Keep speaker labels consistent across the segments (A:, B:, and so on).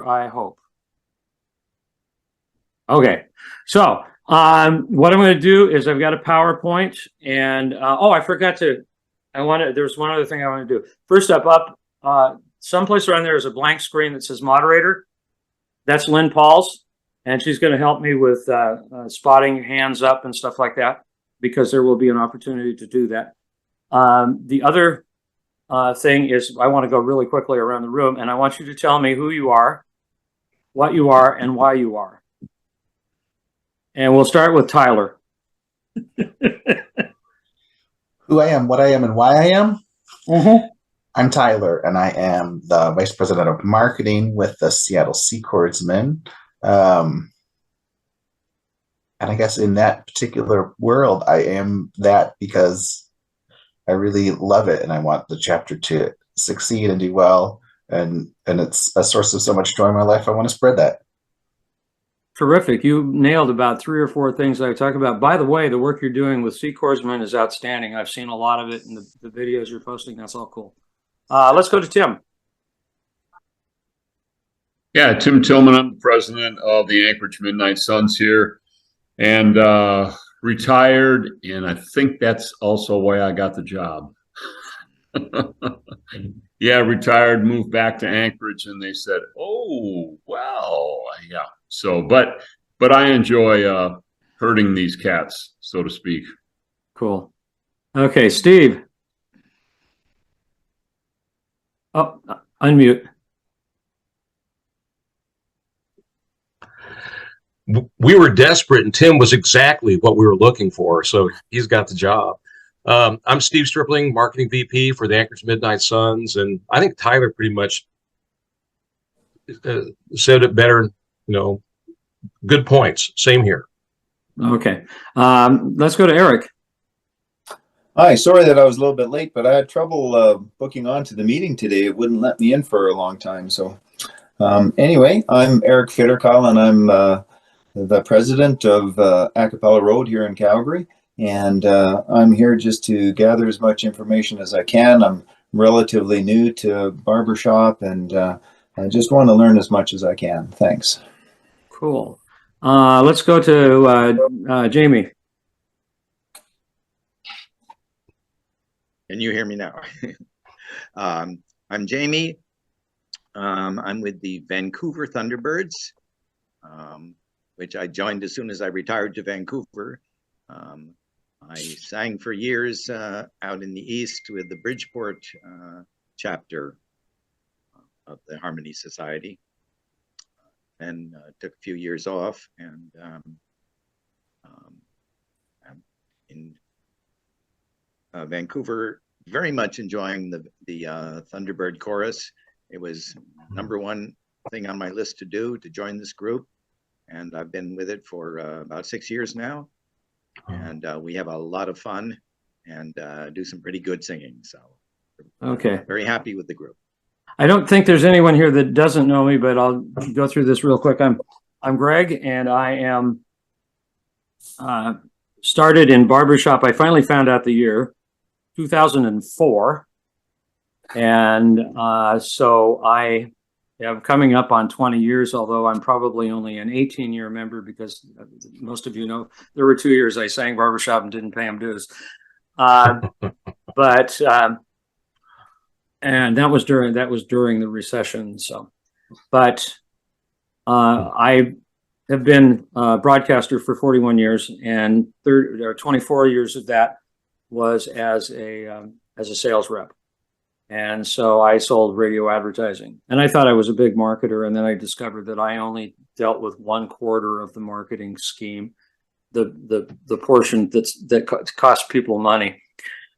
A: I hope. Okay, so what I'm going to do is I've got a PowerPoint, and I forgot to. There's one other thing I want to do. First up, someplace around there is a blank screen that says moderator. That's Lynn Pauls, and she's going to help me with spotting hands up and stuff like that, because there will be an opportunity to do that. The other thing is I want to go really quickly around the room, and I want you to tell me who you are, what you are, and why you are. And we'll start with Tyler.
B: Who I am, what I am, and why I am?
A: Mm-hmm.
B: I'm Tyler, and I am the Vice President of Marketing with the Seattle Seacordsmen. And I guess in that particular world, I am that because I really love it, and I want the chapter to succeed and do well. And it's a source of so much joy in my life. I want to spread that.
A: Terrific. You nailed about 3 or 4 things I talk about. By the way, the work you're doing with Seacordsmen is outstanding. I've seen a lot of it in the videos you're posting. That's all cool. Let's go to Tim.
C: Yeah, Tim Tillman. I'm the president of the Anchorage Midnight Suns here, and retired. And I think that's also why I got the job. Yeah, retired, moved back to Anchorage, and they said, "Oh, well, yeah." So, but I enjoy herding these cats, so to speak.
A: Cool. Okay, Steve. Oh, unmute.
D: We were desperate, and Tim was exactly what we were looking for, so he's got the job. I'm Steve Stripling, Marketing VP for the Anchorage Midnight Suns, and I think Tyler pretty much said it better. Good points. Same here.
A: Okay. Let's go to Eric.
E: Hi, sorry that I was a little bit late, but I had trouble booking onto the meeting today. It wouldn't let me in for a long time. So anyway, I'm Eric Fitterkall, and I'm the president of Acapella Road here in Calgary. And I'm here just to gather as much information as I can. I'm relatively new to Barbershop, and I just want to learn as much as I can. Thanks.
A: Cool. Let's go to Jamie.
F: Can you hear me now? I'm Jamie. I'm with the Vancouver Thunderbirds, which I joined as soon as I retired to Vancouver. I sang for years out in the East with the Bridgeport chapter of the Harmony Society, and took a few years off, and I'm in Vancouver, very much enjoying the Thunderbird chorus. It was #1 thing on my list to join this group, and I've been with it for about 6 years now, and we have a lot of fun and do some pretty good singing. So
A: Okay.
F: Very happy with the group.
A: I don't think there's anyone here that doesn't know me, but I'll go through this real quick. I'm Greg, and I am started in Barbershop. I finally found out the year 2004, and so I am coming up on 20 years, although I'm probably only an 18-year member, because most of you know there were 2 years I sang Barbershop and didn't pay them dues. And that was during the recession. So, but I have been a broadcaster for 41 years, and 24 years of that was as a sales rep. And so I sold radio advertising, and I thought I was a big marketer. And then I discovered that I only dealt with 1/4 of the marketing scheme, the portion that costs people money.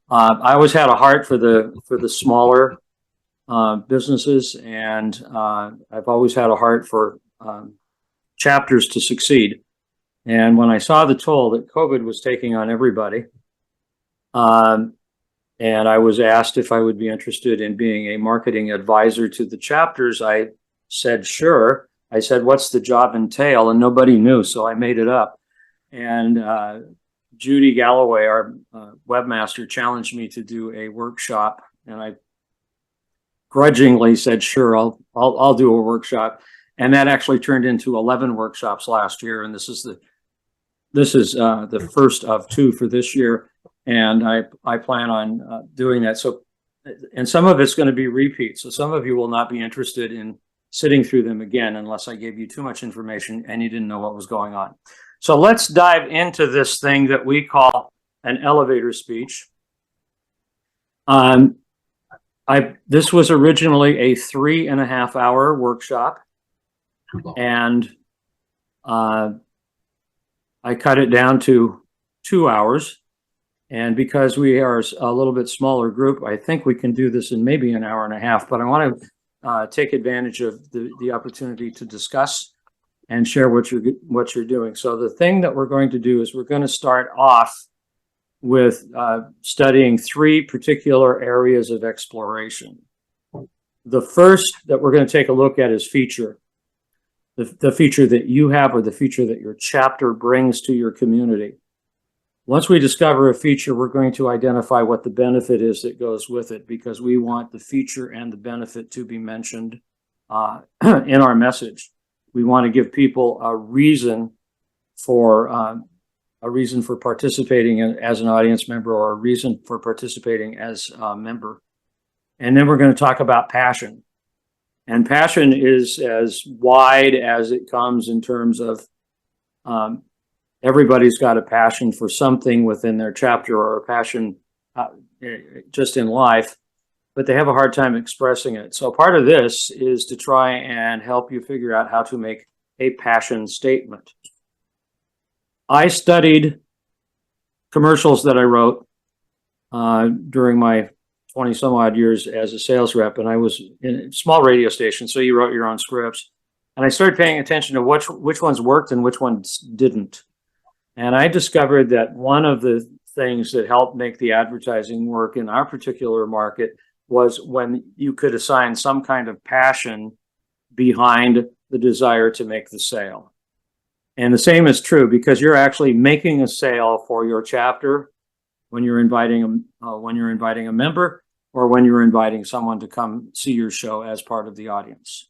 A: I always had a heart for the smaller businesses, and I've always had a heart for chapters to succeed. And when I saw the toll that COVID was taking on everybody, and I was asked if I would be interested in being a marketing advisor to the chapters, I said, sure. I said, what's the job entail? And nobody knew, so I made it up. And Judy Galloway, our webmaster, challenged me to do a workshop, and I grudgingly said, sure, I'll do a workshop. And that actually turned into 11 workshops last year. And this is the first of 2 for this year. And I plan on doing that. So, and some of it's going to be repeats. So some of you will not be interested in sitting through them again unless I gave you too much information and you didn't know what was going on. So let's dive into this thing that we call an elevator speech. This was originally a 3.5-hour workshop, and I cut it down to 2 hours. And because we are a little bit smaller group, I think we can do this in maybe an hour and a half. But I want to take advantage of the opportunity to discuss and share what you're doing. So the thing that we're going to do is we're going to start off with studying 3 particular areas of exploration. The first that we're going to take a look at is feature. The feature that you have or the feature that your chapter brings to your community. Once we discover a feature, we're going to identify what the benefit is that goes with it, because we want the feature and the benefit to be mentioned in our message. We want to give people a reason for participating as an audience member, or a reason for participating as a member. And then we're going to talk about passion. And passion is as wide as it comes in terms of everybody's got a passion for something within their chapter, or a passion just in life, but they have a hard time expressing it. So part of this is to try and help you figure out how to make a passion statement. I studied commercials that I wrote during my 20 some odd years as a sales rep, and I was in a small radio station, so you wrote your own scripts. And I started paying attention to which ones worked and which ones didn't. And I discovered that one of the things that helped make the advertising work in our particular market was when you could assign some kind of passion behind the desire to make the sale. And the same is true because you're actually making a sale for your chapter when you're inviting a member, or when you're inviting someone to come see your show as part of the audience.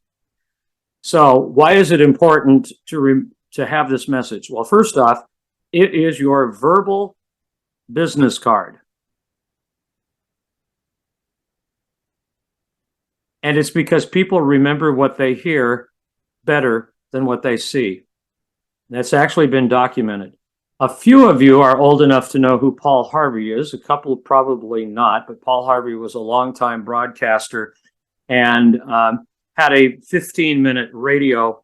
A: So why is it important to have this message? Well, first off, it is your verbal business card. And it's because people remember what they hear better than what they see. That's actually been documented. A few of you are old enough to know who Paul Harvey is. A couple probably not, but Paul Harvey was a longtime broadcaster and had a 15-minute radio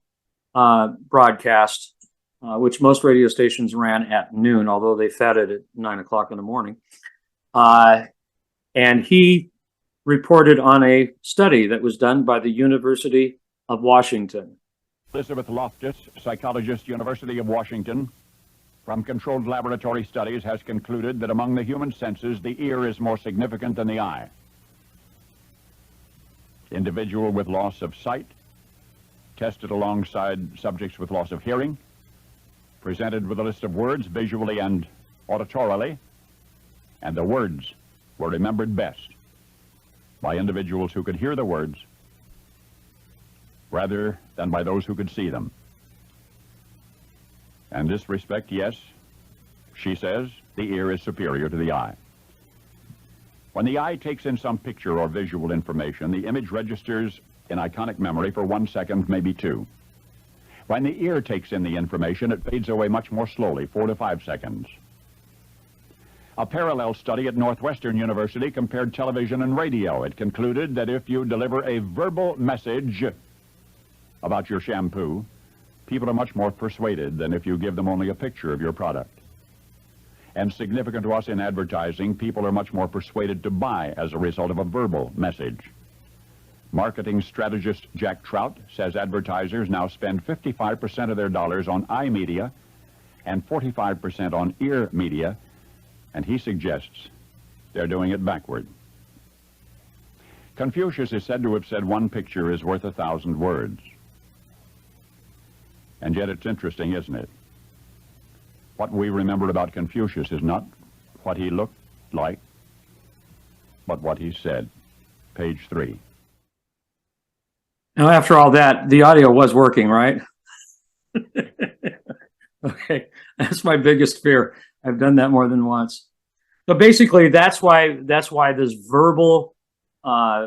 A: broadcast, which most radio stations ran at noon, although they fed it at 9 o'clock in the morning. And he reported on a study that was done by the University of Washington.
G: Elizabeth Loftus, psychologist, University of Washington, from controlled laboratory studies has concluded that among the human senses, the ear is more significant than the eye. Individual with loss of sight, tested alongside subjects with loss of hearing, presented with a list of words visually and auditorily, and the words were remembered best by individuals who could hear the words rather than by those who could see them. In this respect, yes, she says, the ear is superior to the eye. When the eye takes in some picture or visual information, the image registers in iconic memory for 1 second, maybe 2. When the ear takes in the information, it fades away much more slowly, 4 to 5 seconds. A parallel study at Northwestern University compared television and radio. It concluded that if you deliver a verbal message about your shampoo, people are much more persuaded than if you give them only a picture of your product. And significant to us in advertising, people are much more persuaded to buy as a result of a verbal message. Marketing strategist Jack Trout says advertisers now spend 55% of their dollars on eye media and 45% on ear media, and he suggests they're doing it backward. Confucius is said to have said 1 picture is worth 1,000 words. And yet it's interesting, isn't it? What we remember about Confucius is not what he looked like, but what he said. Page 3.
A: Now, after all that, the audio was working, right? Okay, that's my biggest fear. I've done that more than once. So basically, that's why this verbal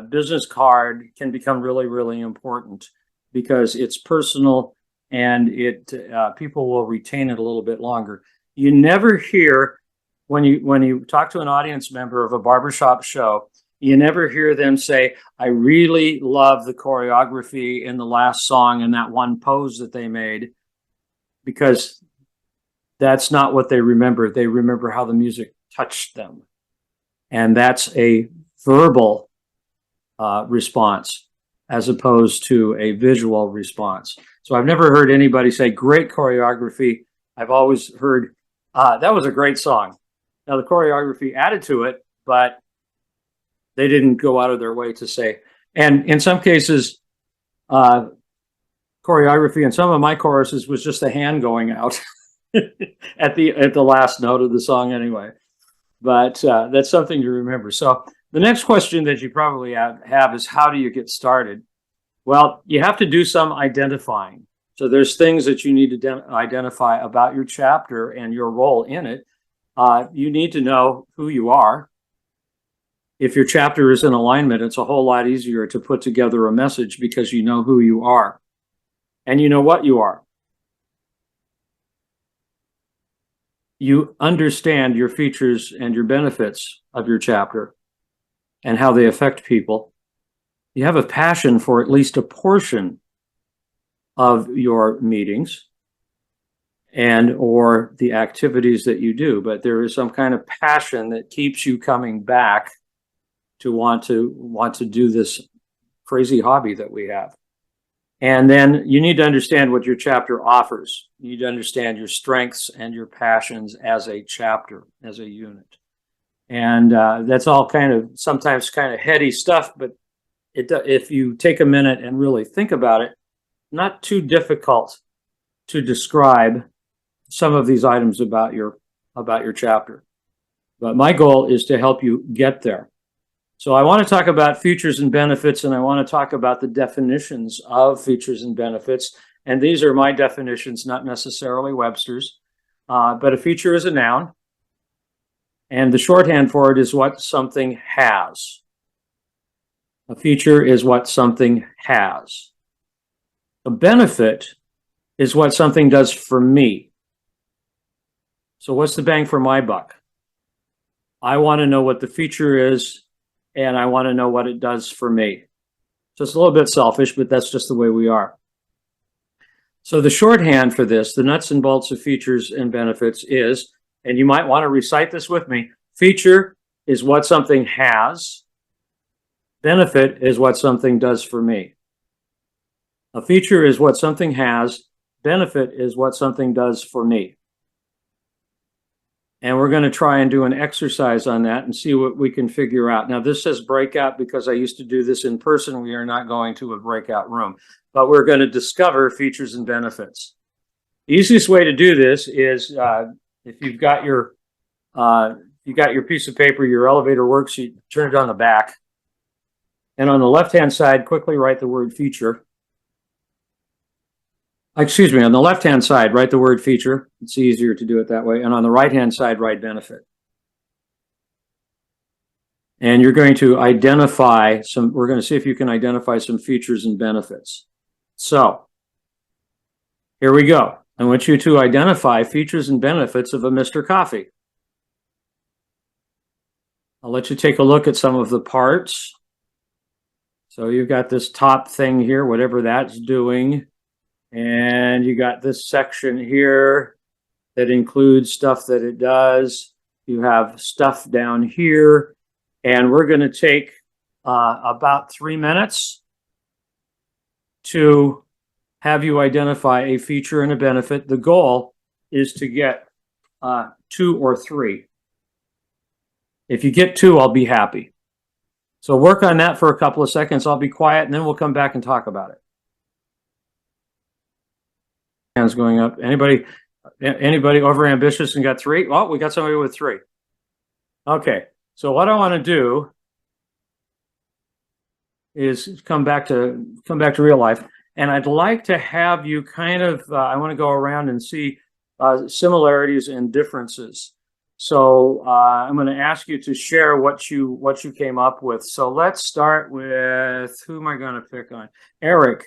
A: business card can become really, really important, because it's personal and it people will retain it a little bit longer. You never hear when you talk to an audience member of a barbershop show, you never hear them say, "I really love the choreography in the last song and that one pose that they made," because that's not what they remember. They remember how the music touched them. And that's a verbal response as opposed to a visual response. So I've never heard anybody say, "Great choreography." I've always heard, "That was a great song." Now, the choreography added to it, but they didn't go out of their way to say. And in some cases, choreography in some of my choruses was just a hand going out at the last note of the song anyway. But that's something to remember. So the next question that you probably have is, how do you get started? Well, you have to do some identifying. So there's things that you need to identify about your chapter and your role in it. You need to know who you are. If your chapter is in alignment, it's a whole lot easier to put together a message because you know who you are and you know what you are. You understand your features and your benefits of your chapter and how they affect people. You have a passion for at least a portion of your meetings and or the activities that you do, but there is some kind of passion that keeps you coming back to want to do this crazy hobby that we have. And then you need to understand what your chapter offers. You need to understand your strengths and your passions as a chapter, as a unit. And that's all kind of sometimes kind of heady stuff, but if you take a minute and really think about it, not too difficult to describe some of these items about your chapter. But my goal is to help you get there. So I want to talk about features and benefits, and I want to talk about the definitions of features and benefits. And these are my definitions, not necessarily Webster's. But a feature is a noun. And the shorthand for it is what something has. A feature is what something has. A benefit is what something does for me. So what's the bang for my buck? I want to know what the feature is, and I want to know what it does for me. So it's a little bit selfish, but that's just the way we are. So the shorthand for this, the nuts and bolts of features and benefits is, and you might want to recite this with me, feature is what something has. Benefit is what something does for me. A feature is what something has. Benefit is what something does for me. And we're going to try and do an exercise on that and see what we can figure out. Now, this says breakout because I used to do this in person. We are not going to a breakout room, but we're going to discover features and benefits. The easiest way to do this is if you've got your piece of paper, your elevator worksheet, turn it on the back. And on the left-hand side, quickly write the word feature. Excuse me, on the left-hand side, write the word feature. It's easier to do it that way. And on the right-hand side, write benefit. And you're going to identify we're going to see if you can identify some features and benefits. So, here we go. I want you to identify features and benefits of a Mr. Coffee. I'll let you take a look at some of the parts. So you've got this top thing here, whatever that's doing. And you got this section here that includes stuff that it does. You have stuff down here. And we're going to take about 3 minutes to have you identify a feature and a benefit. The goal is to get 2 or 3. If you get 2, I'll be happy. So work on that for a couple of seconds. I'll be quiet, and then we'll come back and talk about it. Hands going up. Anybody over ambitious and got 3? Well, we got somebody with 3. Okay. So what I want to do is come back to real life. And I'd like to have you kind of, I want to go around and see similarities and differences. So I'm going to ask you to share what you came up with. So let's start with, who am I going to pick on? Eric.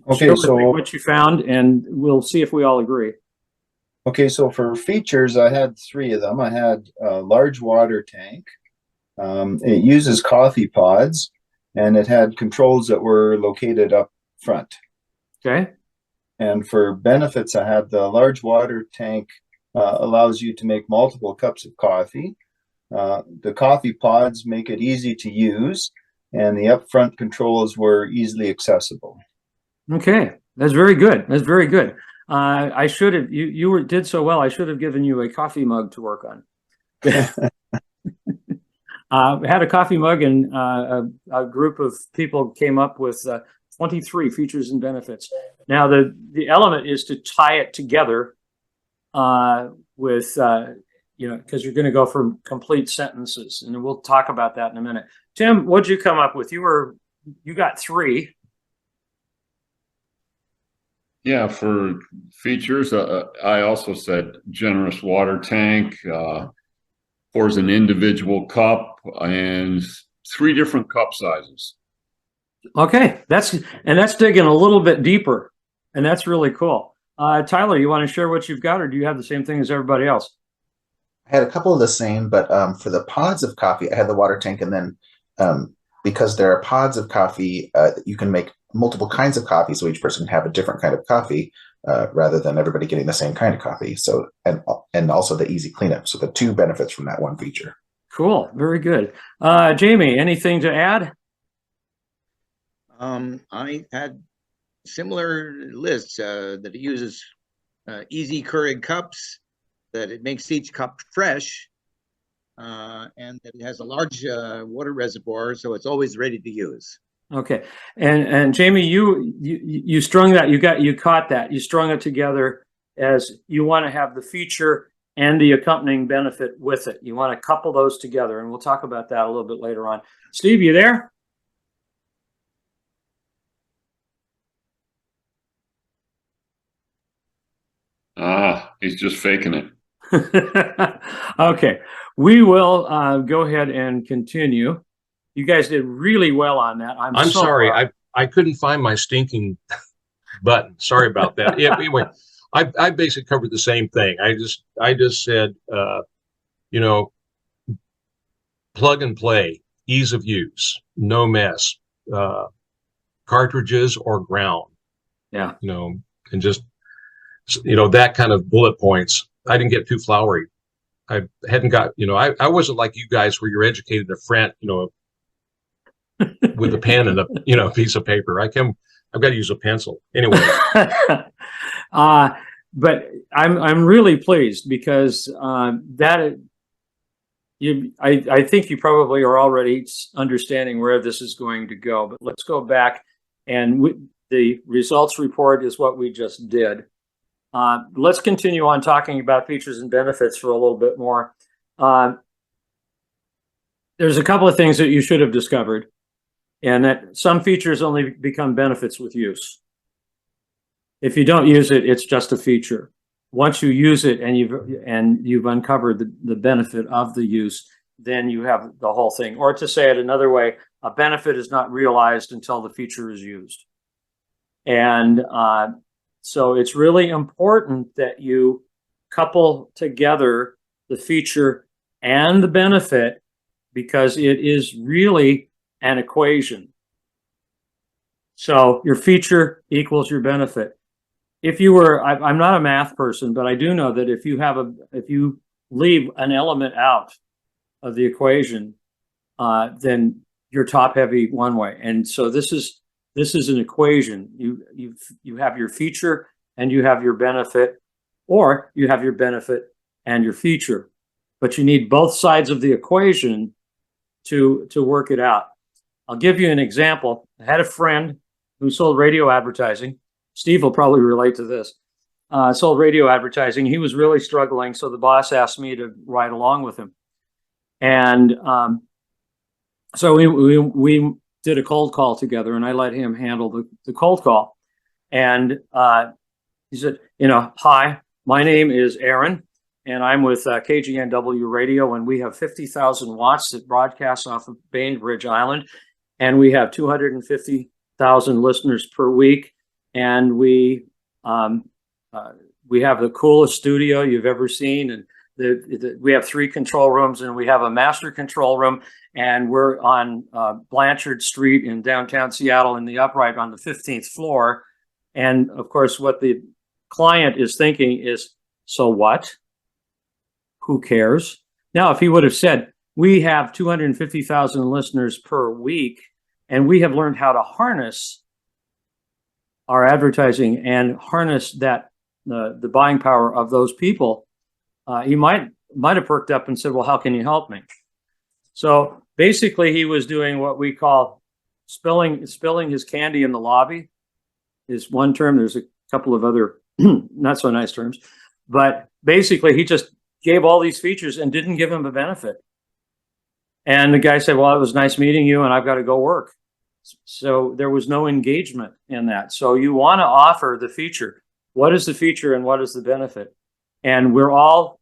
E: Okay,
A: Share
E: so
A: what you found, and we'll see if we all agree.
E: okay, so for features, I had 3 of them. I had a large water tank. It uses coffee pods, and it had controls that were located up front.
A: Okay.
E: And for benefits, I had the large water tank allows you to make multiple cups of coffee. The coffee pods make it easy to use, and the upfront controls were easily accessible.
A: Okay, that's very good. That's very good. I should have, did so well. I should have given you a coffee mug to work on. Had a coffee mug, and a group of people came up with 23 features and benefits. Now, the element is to tie it together with, because you're going to go for complete sentences, and we'll talk about that in a minute. Tim, what'd you come up with? You got 3.
C: Yeah, for features, I also said generous water tank, pours an individual cup, and 3 different cup sizes.
A: Okay, that's digging a little bit deeper, and that's really cool. Tyler, you want to share what you've got, or do you have the same thing as everybody else?
B: I had a couple of the same, but for the pods of coffee, I had the water tank, and then because there are pods of coffee, you can make multiple kinds of coffee, so each person can have a different kind of coffee rather than everybody getting the same kind of coffee. So and also the easy cleanup. So the 2 benefits from that one feature.
A: Cool, very good. Jamie, anything to add?
F: I had similar lists that it uses easy Keurig cups, that it makes each cup fresh, and that it has a large water reservoir, so it's always ready to use.
A: Okay, and Jamie, you strung that. You caught that. You strung it together as you want to have the feature and the accompanying benefit with it. You want to couple those together, and we'll talk about that a little bit later on. Steve, you there?
C: He's just faking it.
A: Okay, we will go ahead and continue. You guys did really well on that.
D: I'm
A: so
D: sorry,
A: proud.
D: I couldn't find my stinking button. Sorry about that. Yeah, anyway, I basically covered the same thing. I just said, plug and play, ease of use, no mess, cartridges or ground.
A: Yeah.
D: And just that kind of bullet points. I didn't get too flowery. I hadn't got, I wasn't like you guys where you're educated in front, with a pen and a piece of paper. I've got to use a pencil anyway.
A: But I'm really pleased because I think you probably are already understanding where this is going to go. But let's go back, and the results report is what we just did. Let's continue on talking about features and benefits for a little bit more. There's a couple of things that you should have discovered, and that some features only become benefits with use. If you don't use it, it's just a feature. Once you use it and you've uncovered the benefit of the use, then you have the whole thing. Or to say it another way, a benefit is not realized until the feature is used. And so it's really important that you couple together the feature and the benefit, because it is really an equation. So your feature equals your benefit. If you were, I'm not a math person, but I do know that if you leave an element out of the equation, then you're top heavy one way. And so this is an equation. You have your feature and you have your benefit, or you have your benefit and your feature, but you need both sides of the equation to work it out. I'll give you an example. I had a friend who sold radio advertising. Steve will probably relate to this. Sold radio advertising. He was really struggling, so the boss asked me to ride along with him. And so we did a cold call together, and I let him handle the cold call. And he said, hi, my name is Aaron, and I'm with KGNW Radio, and we have 50,000 watts that broadcasts off of Bainbridge Island, and we have 250,000 listeners per week, and we have the coolest studio you've ever seen, and we have 3 control rooms, and we have a master control room, and we're on Blanchard Street in downtown Seattle in the upright on the 15th floor. And of course, what the client is thinking is, so what? Who cares? Now, if he would have said, we have 250,000 listeners per week, and we have learned how to harness our advertising and harness that the buying power of those people, he might have perked up and said, well, how can you help me? So basically, he was doing what we call spilling his candy in the lobby is one term. There's a couple of other not so nice terms, but basically he just gave all these features and didn't give him a benefit. And the guy said, well, it was nice meeting you, and I've got to go work. So there was no engagement in that. So you want to offer the feature. What is the feature and what is the benefit? And we're all,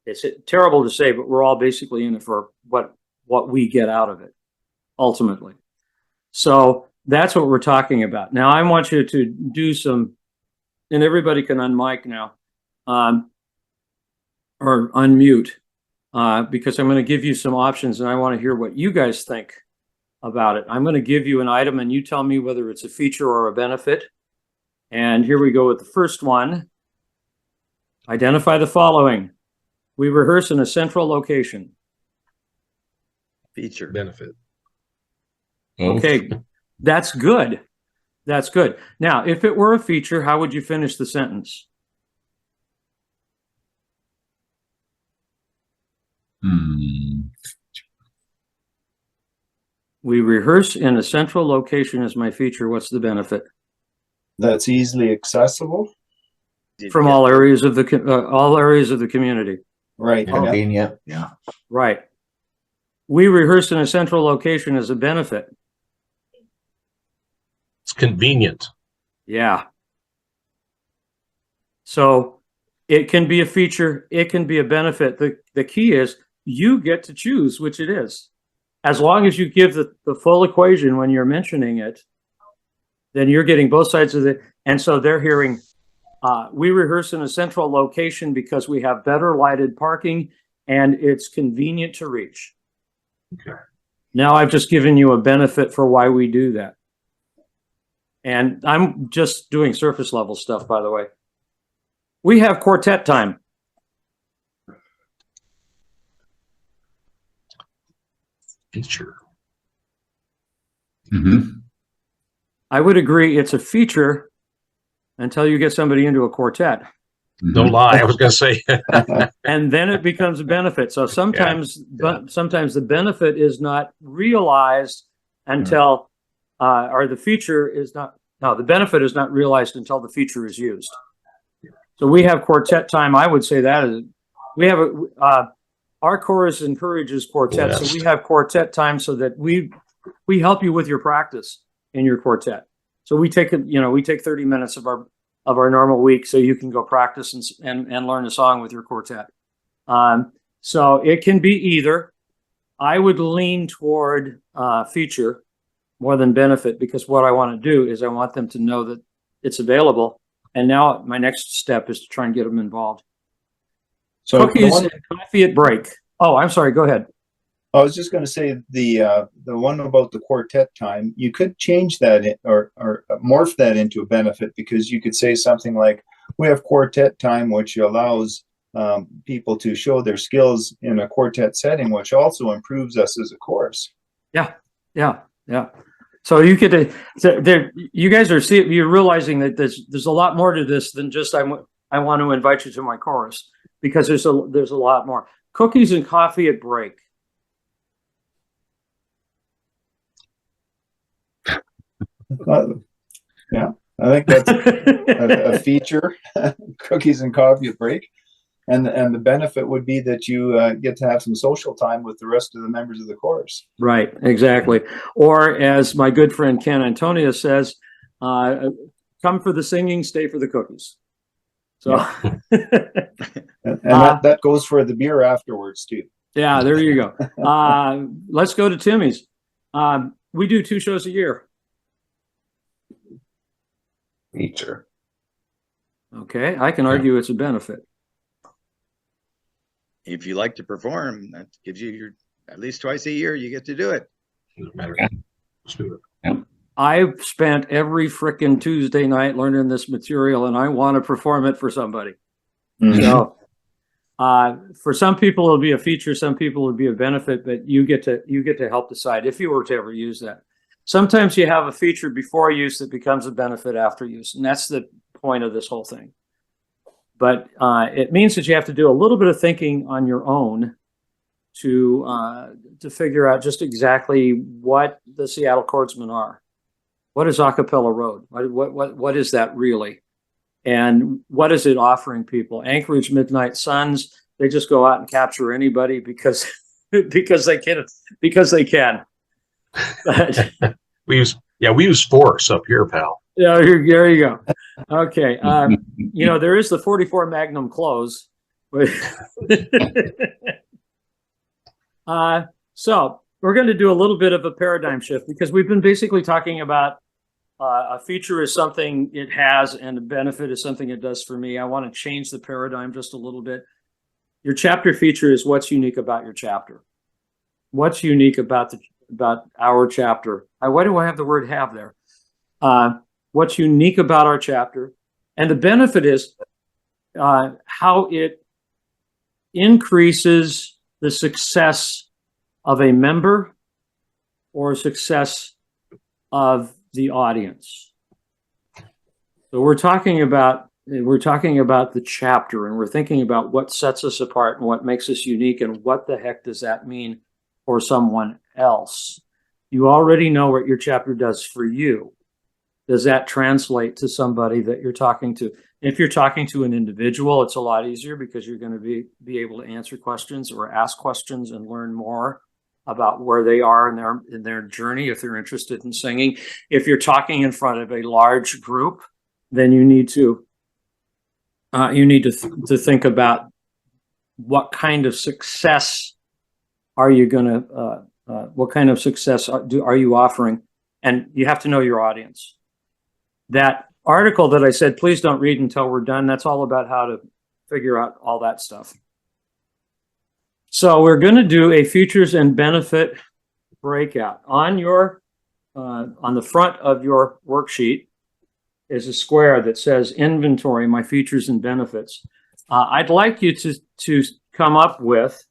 A: it's terrible to say, but we're all basically in it for what we get out of it, ultimately. So that's what we're talking about. Now, I want you to do some, and everybody can unmic now, or unmute, because I'm going to give you some options, and I want to hear what you guys think about it. I'm going to give you an item, and you tell me whether it's a feature or a benefit. And here we go with the first one. Identify the following. We rehearse in a central location.
F: Feature.
D: Benefit.
A: Okay, that's good. That's good. Now, if it were a feature, how would you finish the sentence? We rehearse in a central location as my feature. What's the benefit?
E: That's easily accessible.
A: From all areas of the community.
E: Right. Yeah.
B: Convenient. Yeah.
A: Right. We rehearse in a central location as a benefit.
D: It's convenient.
A: Yeah. So it can be a feature. It can be a benefit. The key is you get to choose which it is. As long as you give the full equation when you're mentioning it, then you're getting both sides of it. And so they're hearing, we rehearse in a central location because we have better lighted parking and it's convenient to reach.
D: Okay.
A: Now I've just given you a benefit for why we do that. And I'm just doing surface level stuff, by the way. We have quartet time.
D: Feature.
A: I would agree it's a feature until you get somebody into a quartet.
D: Don't lie. I was going to say.
A: And then it becomes a benefit. So sometimes, sometimes the benefit is not realized until, or the feature is not. No, the benefit is not realized until the feature is used. So we have quartet time. I would say that is, we have our chorus encourages quartet.
D: Yes.
A: So we have quartet time so that we help you with your practice in your quartet. So we take we take 30 minutes of our normal week so you can go practice and learn a song with your quartet. So it can be either. I would lean toward feature more than benefit, because what I want to do is I want them to know that it's available. And now my next step is to try and get them involved.
E: So
A: Cookies and coffee at break. Oh, I'm sorry. Go ahead.
E: I was just going to say the one about the quartet time, you could change that or morph that into a benefit, because you could say something like, we have quartet time, which allows people to show their skills in a quartet setting, which also improves us as a chorus.
A: Yeah. So you could, you guys you're realizing that there's a lot more to this than just I want to invite you to my chorus, because there's a lot more. Cookies and coffee at break.
E: Yeah, I think that's a feature. Cookies and coffee at break. And the benefit would be that you get to have some social time with the rest of the members of the chorus.
A: Right, exactly. Or as my good friend Ken Antonio says, come for the singing, stay for the cookies. So,
E: And that goes for the beer afterwards too.
A: yeah, there you go. Let's go to Timmy's. We do 2 shows a year.
B: Feature.
A: Okay, I can argue it's a benefit.
F: If you like to perform, that gives you your at least twice a year you get to do it.
D: Doesn't matter. Let's do it.
A: I've spent every frickin' Tuesday night learning this material, and I want to perform it for somebody. So, for some people it'll be a feature, some people it'll be a benefit, but you get to help decide if you were to ever use that. Sometimes you have a feature before use that becomes a benefit after use, and that's the point of this whole thing. But it means that you have to do a little bit of thinking on your own to figure out just exactly what the Seattle chordsmen are. What is Acapella Road? What is that really? And what is it offering people? Anchorage Midnight Suns, they just go out and capture anybody because they can. But,
D: We use force up here, pal.
A: yeah, there you go. Okay. There is the 44 Magnum close. So we're going to do a little bit of a paradigm shift because we've been basically talking about a feature is something it has and a benefit is something it does for me. I want to change the paradigm just a little bit. Your chapter feature is what's unique about your chapter. What's unique about our chapter? Why do I have the word have there? What's unique about our chapter? And the benefit is how it increases the success of a member or success of the audience. So we're talking about the chapter, and we're thinking about what sets us apart and what makes us unique, and what the heck does that mean for someone else? You already know what your chapter does for you. Does that translate to somebody that you're talking to? If you're talking to an individual, it's a lot easier because you're going to be able to answer questions or ask questions and learn more about where they are in their journey if they're interested in singing. If you're talking in front of a large group, then you need to think about what kind of success are you going to what kind of success are you offering, and you have to know your audience. That article that I said please don't read until we're done, that's all about how to figure out all that stuff. So we're going to do a features and benefit breakout. On the front of your worksheet is a square that says inventory my features and benefits. I'd like you to come up with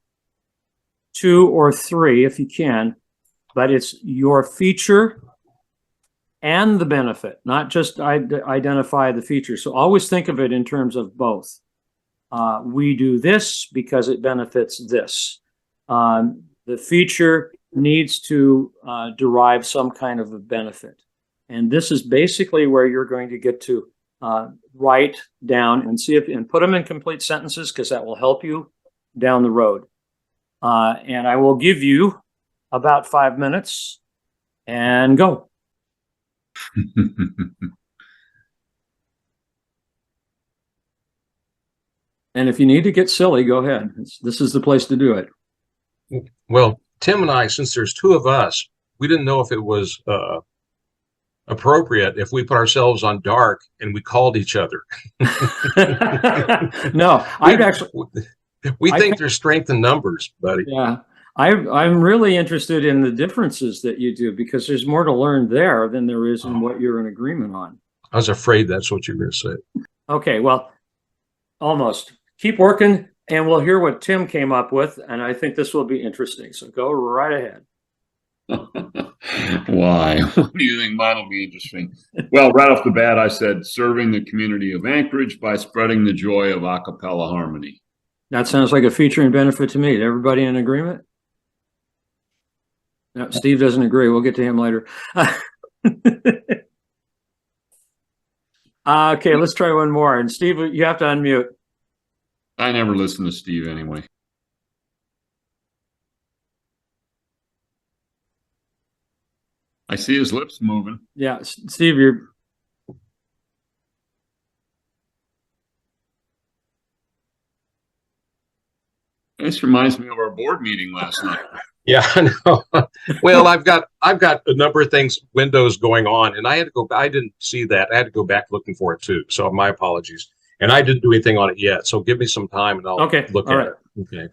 A: 2 or 3 if you can, but it's your feature and the benefit, not just identify the feature. So always think of it in terms of both. We do this because it benefits this. The feature needs to derive some kind of a benefit. And this is basically where you're going to get to write down and put them in complete sentences, because that will help you down the road. And I will give you about 5 minutes and go. And if you need to get silly, go ahead. This is the place to do it.
D: Well, Tim and I, since there's 2 of us, we didn't know if it was appropriate if we put ourselves on dark and we called each other.
A: No,
D: we think there's strength in numbers, buddy.
A: Yeah, I'm really interested in the differences that you do, because there's more to learn there than there is in what you're in agreement on.
D: I was afraid that's what you were going to say.
A: Okay, well, almost. Keep working, and we'll hear what Tim came up with, and I think this will be interesting. So go right ahead.
C: Why? What do you think mine will be interesting? Well, right off the bat, I said serving the community of Anchorage by spreading the joy of a cappella harmony.
A: That sounds like a feature and benefit to me. Everybody in agreement? No, Steve doesn't agree. We'll get to him later. Okay, let's try one more. And Steve, you have to unmute.
C: I never listened to Steve anyway. I see his lips moving.
A: Yeah, Steve, you're.
C: This reminds me of our board meeting last night.
D: Yeah, I know. Well, I've got a number of things, windows going on, and I had to go. I didn't see that. I had to go back looking for it too. So my apologies. And I didn't do anything on it yet. So give me some time, and I'll
A: Okay,
D: look
A: all
D: at
A: right.
D: it. Okay.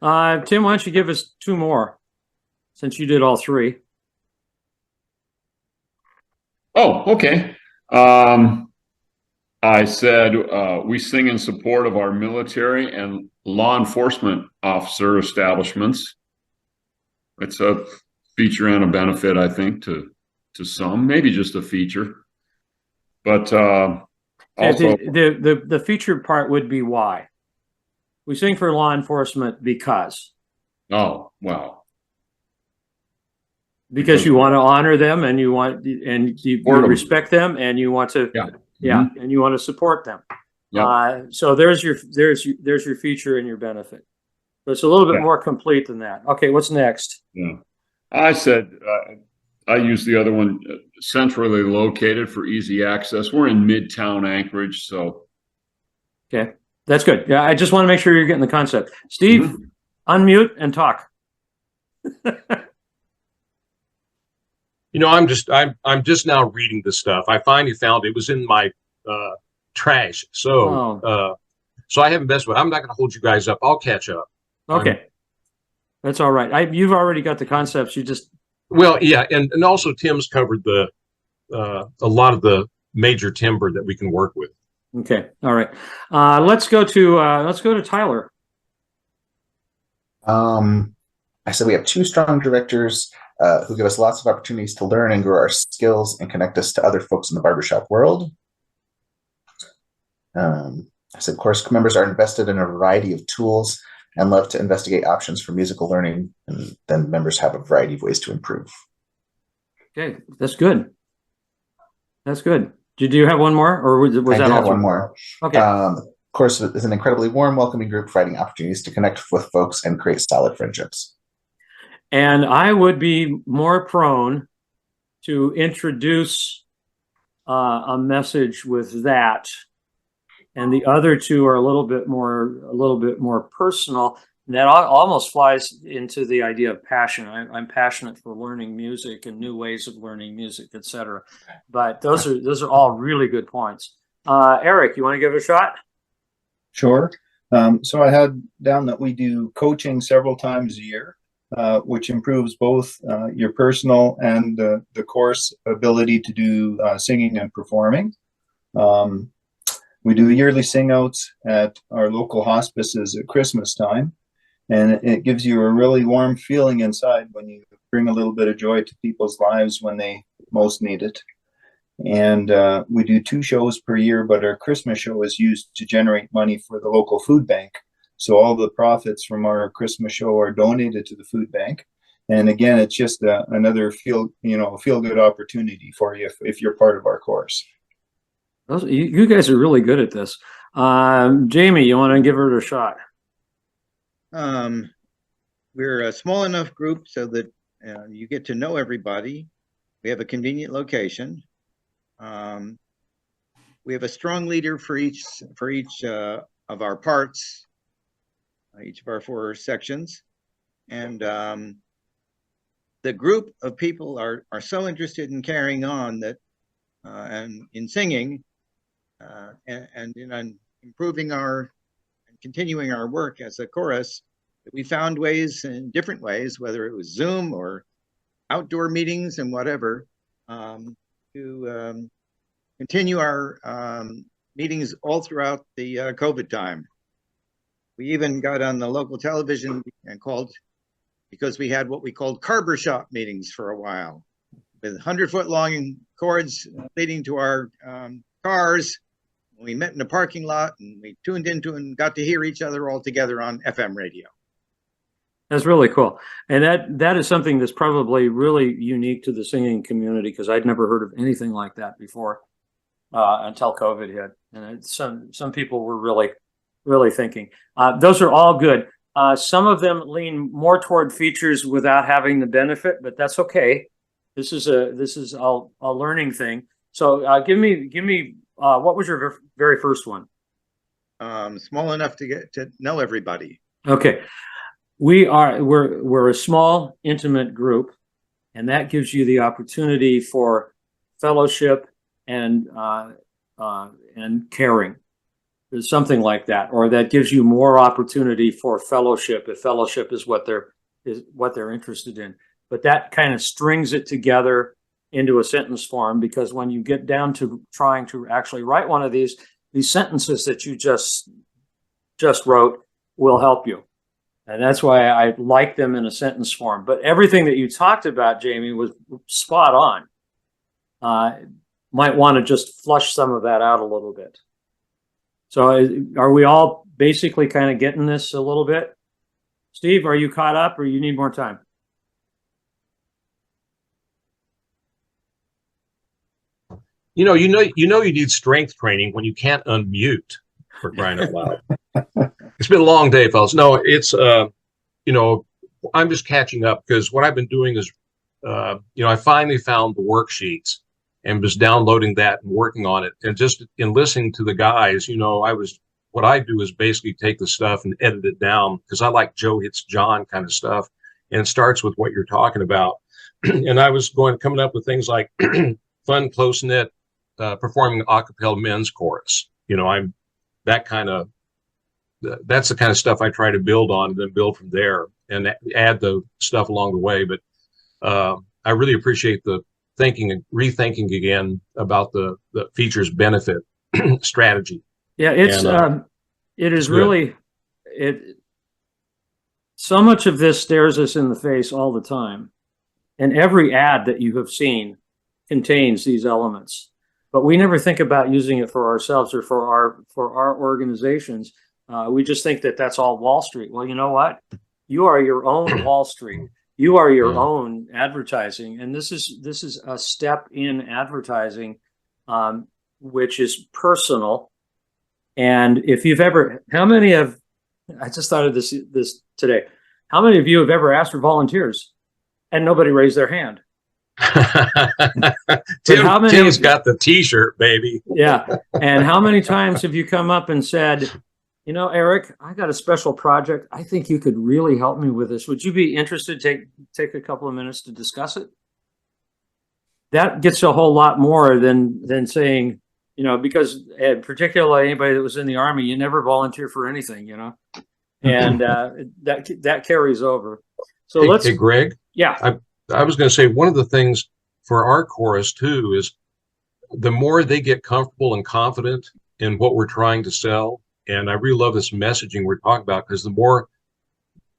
A: Tim, why don't you give us two more, since you did all three?
C: Oh, okay. I said we sing in support of our military and law enforcement officer establishments. It's a feature and a benefit, I think, to some, maybe just a feature. But also,
A: the featured part would be why. We sing for law enforcement because
C: because
A: you want to honor them, and you respect them, and you want to and you want to support them.
C: Yeah.
A: So there's your feature and your benefit. So it's a little bit more complete than that. Okay, what's next?
C: Yeah, I said I used the other one, centrally located for easy access. We're in Midtown Anchorage, so
A: okay, that's good. Yeah, I just want to make sure you're getting the concept. Steve, unmute and talk.
D: You know, I'm just now reading this stuff. I finally found it was in my trash. So so I haven't messed with it. I'm not going to hold you guys up. I'll catch up.
A: Okay, that's all right. You've already got the concepts. You just
D: yeah, and also Tim's covered the a lot of the major timber that we can work with.
A: Okay, all right. Let's go to Tyler.
B: I said we have two strong directors who give us lots of opportunities to learn and grow our skills and connect us to other folks in the barbershop world. I said course members are invested in a variety of tools and love to investigate options for musical learning, and then members have a variety of ways to improve.
A: Okay, that's good. That's good. Did you have one more, or was
B: I
A: that
B: did
A: all?
B: have one more.
A: Okay.
B: Course is an incredibly warm, welcoming group, providing opportunities to connect with folks and create solid friendships.
A: And I would be more prone to introduce a message with that, and the other two are a little bit more personal. And that almost flies into the idea of passion. I'm passionate for learning music and new ways of learning music, etc. But those are all really good points. Eric, you want to give it a shot?
E: Sure. So I had down that we do coaching several times a year, which improves both your personal and the course ability to do singing and performing. We do yearly sing-outs at our local hospices at Christmas time, and it gives you a really warm feeling inside when you bring a little bit of joy to people's lives when they most need it. And we do 2 shows per year, but our Christmas show is used to generate money for the local food bank. So all the profits from our Christmas show are donated to the food bank. And again, it's just another feel-good opportunity for you if you're part of our course.
A: You guys are really good at this. Jamie, you want to give it a shot?
F: We're a small enough group so that you get to know everybody. We have a convenient location. We have a strong leader for each of our parts, each of our 4 sections, and the group of people are so interested in carrying on that and in singing and in improving and continuing our work as a chorus, that we found ways, in different ways, whether it was Zoom or outdoor meetings and whatever, to continue our meetings all throughout the COVID time. We even got on the local television and called, because we had what we called barbershop meetings for a while, with 100-foot long cords leading to our cars. We met in a parking lot and we tuned into and got to hear each other all together on FM radio.
A: That's really cool. And that is something that's probably really unique to the singing community, because I'd never heard of anything like that before until COVID hit. And some people were really really thinking. Those are all good. Some of them lean more toward features without having the benefit, but that's okay. This is a learning thing. So give me what was your very first one?
F: Small enough to get to know everybody.
A: Okay. We're a small, intimate group, and that gives you the opportunity for fellowship and caring. There's something like that, or that gives you more opportunity for fellowship if fellowship is what they're interested in. But that kind of strings it together into a sentence form, because when you get down to trying to actually write one of these sentences that you just wrote will help you. And that's why I like them in a sentence form. But everything that you talked about, Jamie, was spot on. Might want to just flush some of that out a little bit. So are we all basically kind of getting this a little bit? Steve, are you caught up or you need more time?
D: You need strength training when you can't unmute, for crying out loud. It's been a long day, fellas. No, it's I'm just catching up, because what I've been doing is I finally found the worksheets and was downloading that and working on it. And just in listening to the guys, what I do is basically take the stuff and edit it down, because I like Joe hits John kind of stuff. And it starts with what you're talking about. And I was coming up with things like fun, close knit, performing a cappella men's chorus. That's the kind of stuff I try to build on, and then build from there and add the stuff along the way. But I really appreciate the thinking and rethinking again about the features benefit strategy.
A: Yeah, it is
D: good.
A: really so much of this stares us in the face all the time. And every ad that you have seen contains these elements, but we never think about using it for ourselves or for our organizations. We just think that that's all Wall Street. Well, you know what? You are your own Wall Street. You are your own advertising, and this is a step in advertising, which is personal. And if you've ever, I just thought of this today. How many of you have ever asked for volunteers and nobody raised their hand?
D: Tim's got the T-shirt, baby.
A: Yeah. And how many times have you come up and said, Eric, I got a special project. I think you could really help me with this. Would you be interested to take a couple of minutes to discuss it? That gets a whole lot more than saying, because particularly anybody that was in the Army, you never volunteer for anything, and that carries over. So
D: Hey, Greg.
A: Yeah.
D: I was going to say, one of the things for our chorus too is the more they get comfortable and confident in what we're trying to sell. And I really love this messaging we're talking about, because the more,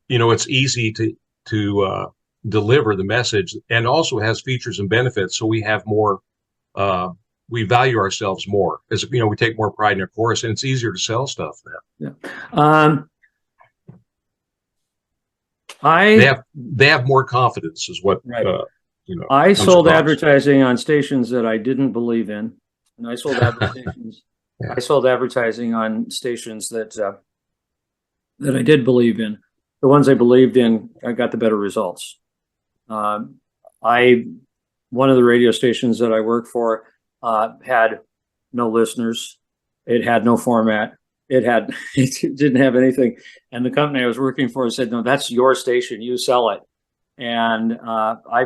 D: it's easy to deliver the message, and also has features and benefits. So we have more, we value ourselves more, as we take more pride in our chorus, and it's easier to sell stuff then.
A: Yeah.
D: They have more confidence, is what
A: right. I sold
D: across.
A: Advertising on stations that I didn't believe in, and I sold advertisements. Yeah. I sold advertising on stations that I did believe in. The ones I believed in, I got the better results. One of the radio stations that I worked for had no listeners. It had no format. It didn't have anything. And the company I was working for said, "No, that's your station. You sell it." And I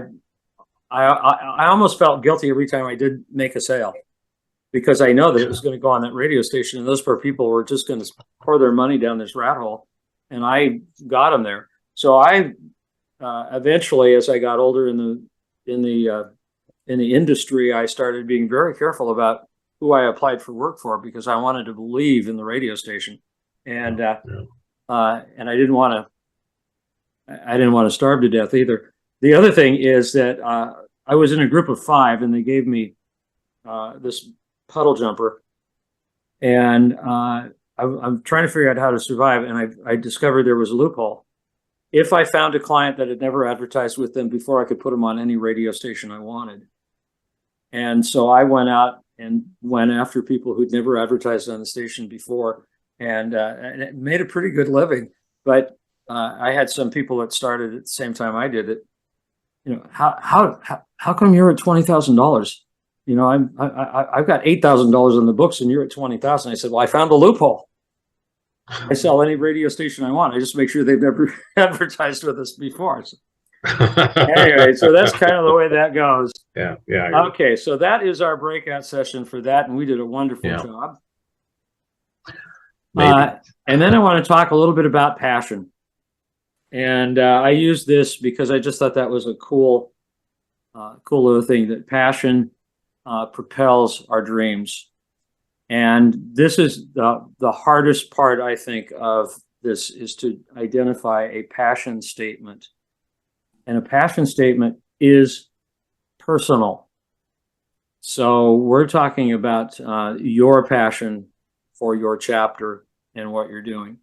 A: almost felt guilty every time I did make a sale, because I know that it was going to go on that radio station, and those poor people were just going to pour their money down this rat hole, and I got them there. So I eventually, as I got older in the industry, I started being very careful about who I applied for work for, because I wanted to believe in the radio station, and I didn't want to starve to death either. The other thing is that I was in a group of 5, and they gave me this puddle jumper, and I'm trying to figure out how to survive, and I discovered there was a loophole. If I found a client that had never advertised with them before, I could put them on any radio station I wanted. And so I went out and went after people who'd never advertised on the station before, and it made a pretty good living. But I had some people that started at the same time I did it. You know, how come you're at $20,000? You know, I've got $8,000 in the books and you're at 20,000. I said, well, I found a loophole. I sell any radio station I want. I just make sure they've never advertised with us before. So, anyway, so that's kind of the way that goes.
D: Yeah. Yeah.
A: Okay, so that is our breakout session for that, and we did a wonderful job. And then I want to talk a little bit about passion. And I use this because I just thought that was a cool little thing, that passion propels our dreams. And this is the hardest part, I think, of this, is to identify a passion statement. And a passion statement is personal. So we're talking about your passion for your chapter and what you're doing.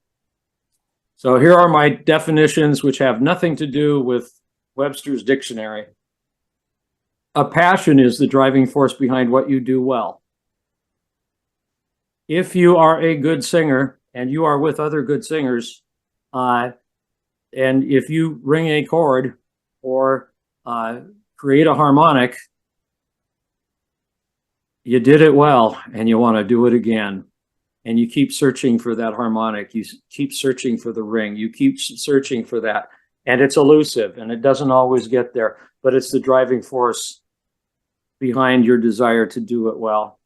A: So here are my definitions, which have nothing to do with Webster's dictionary. A passion is the driving force behind what you do well. If you are a good singer and you are with other good singers, and if you ring a chord or create a harmonic, you did it well and you want to do it again. And you keep searching for that harmonic. You keep searching for the ring. You keep searching for that. And it's elusive and it doesn't always get there, but it's the driving force behind your desire to do it well.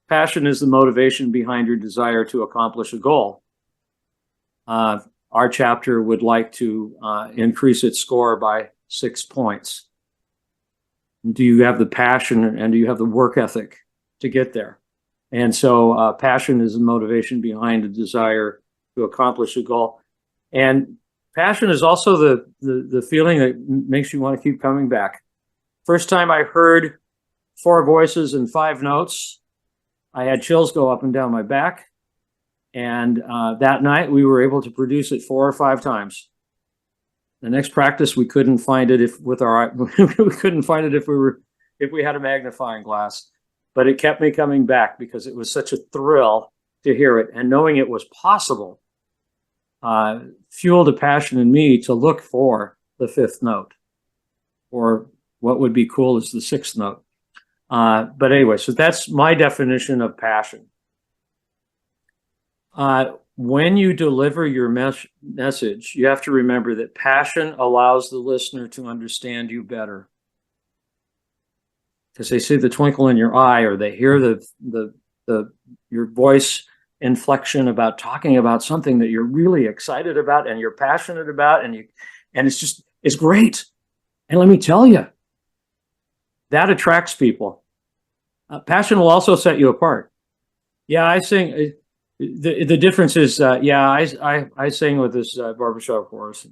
A: Passion is the motivation behind your desire to accomplish a goal. Our chapter would like to increase its score by 6 points. Do you have the passion and do you have the work ethic to get there? And so passion is the motivation behind a desire to accomplish a goal. And passion is also the feeling that makes you want to keep coming back. First time I heard 4 voices and 5 notes, I had chills go up and down my back. And that night we were able to produce it 4 or 5 times. The next practice we couldn't find it if we had a magnifying glass. But it kept me coming back because it was such a thrill to hear it, and knowing it was possible fueled a passion in me to look for the 5th note, or what would be cool is the 6th note. But anyway, so that's my definition of passion. When you deliver your message, you have to remember that passion allows the listener to understand you better. Because they see the twinkle in your eye, or they hear your voice inflection about talking about something that you're really excited about and you're passionate about, and it's great. And let me tell you, that attracts people. Passion will also set you apart. Yeah, I sing. The difference is, I sing with this barbershop chorus,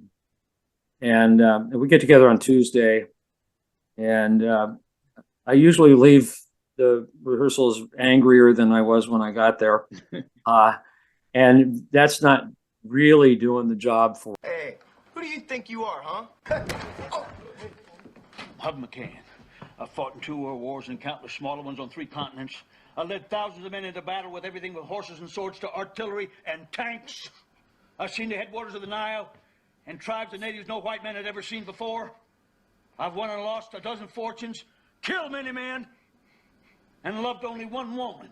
A: and we get together on Tuesday, and I usually leave the rehearsals angrier than I was when I got there. And that's not really doing the job for.
H: Hey, who do you think you are, huh? Oh.
I: Hub McCann. I fought in 2 world wars and countless smaller ones on 3 continents. I led thousands of men into battle with everything from horses and swords to artillery and tanks. I've seen the headwaters of the Nile and tribes of natives no white man had ever seen before. I've won and lost 12 fortunes, killed many men, and loved only one woman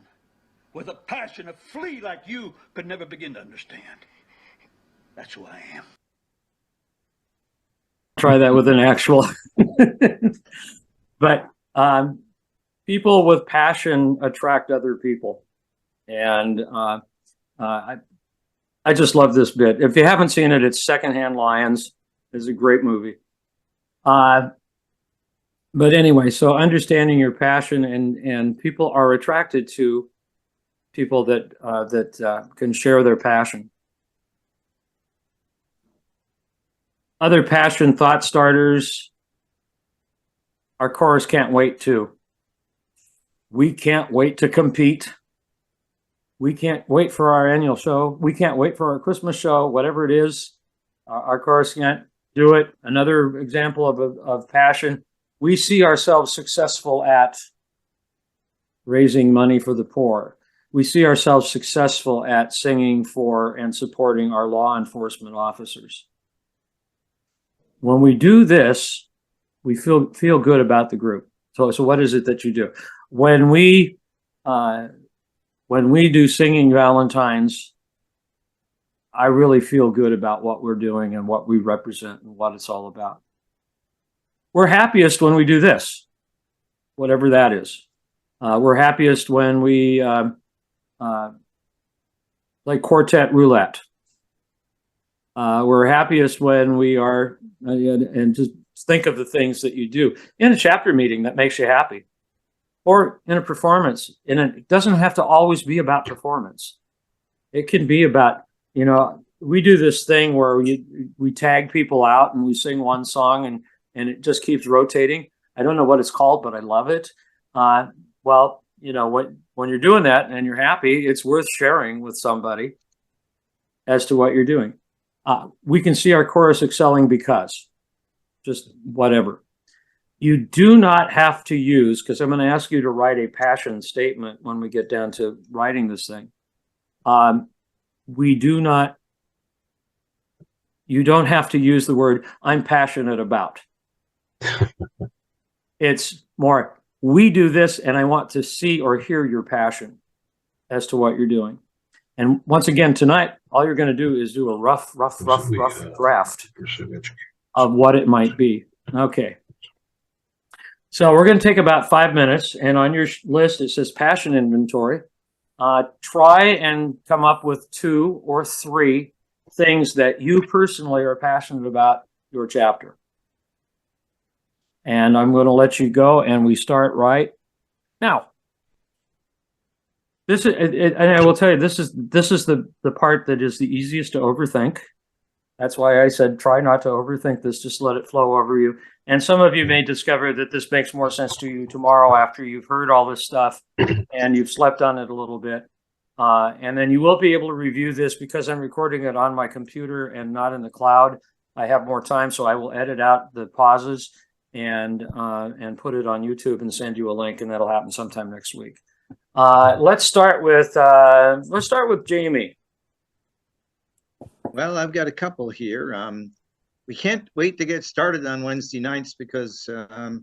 I: with a passion a flea like you could never begin to understand. That's who I am.
A: Try that with an actual. But people with passion attract other people. And I just love this bit. If you haven't seen it, it's Secondhand Lions. It's a great movie. But anyway, so understanding your passion, and people are attracted to people that can share their passion. Other passion thought starters. Our chorus can't wait to. We can't wait to compete. We can't wait for our annual show. We can't wait for our Christmas show, whatever it is. Our chorus can't do it. Another example of passion. We see ourselves successful at raising money for the poor. we see ourselves successful at singing for and supporting our law enforcement officers. When we do this, we feel good about the group. So what is it that you do? When we do singing Valentines, I really feel good about what we're doing and what we represent and what it's all about. We're happiest when we do this, whatever that is. We're happiest when we play quartet roulette. We're happiest when we are, and just think of the things that you do in a chapter meeting that makes you happy, or in a performance. And it doesn't have to always be about performance. It can be about, we do this thing where we tag people out and we sing one song and it just keeps rotating. I don't know what it's called, but I love it. Well, when you're doing that and you're happy, it's worth sharing with somebody as to what you're doing. We can see our chorus excelling because just whatever. You do not have to use, because I'm going to ask you to write a passion statement when we get down to writing this thing. You don't have to use the word I'm passionate about. It's more, we do this and I want to see or hear your passion as to what you're doing. And once again, tonight, all you're going to do is do a rough draft of what it might be. Okay. So we're going to take about 5 minutes, and on your list, it says passion inventory. Try and come up with 2 or 3 things that you personally are passionate about your chapter. And I'm going to let you go, and we start right now. This is, and I will tell you, this is the part that is the easiest to overthink. That's why I said try not to overthink this. Just let it flow over you. And some of you may discover that this makes more sense to you tomorrow after you've heard all this stuff and you've slept on it a little bit. And then you will be able to review this because I'm recording it on my computer and not in the cloud. I have more time, so I will edit out the pauses and put it on YouTube and send you a link, and that'll happen sometime next week. Let's start with Jamie.
F: Well, I've got a couple here. We can't wait to get started on Wednesday nights because our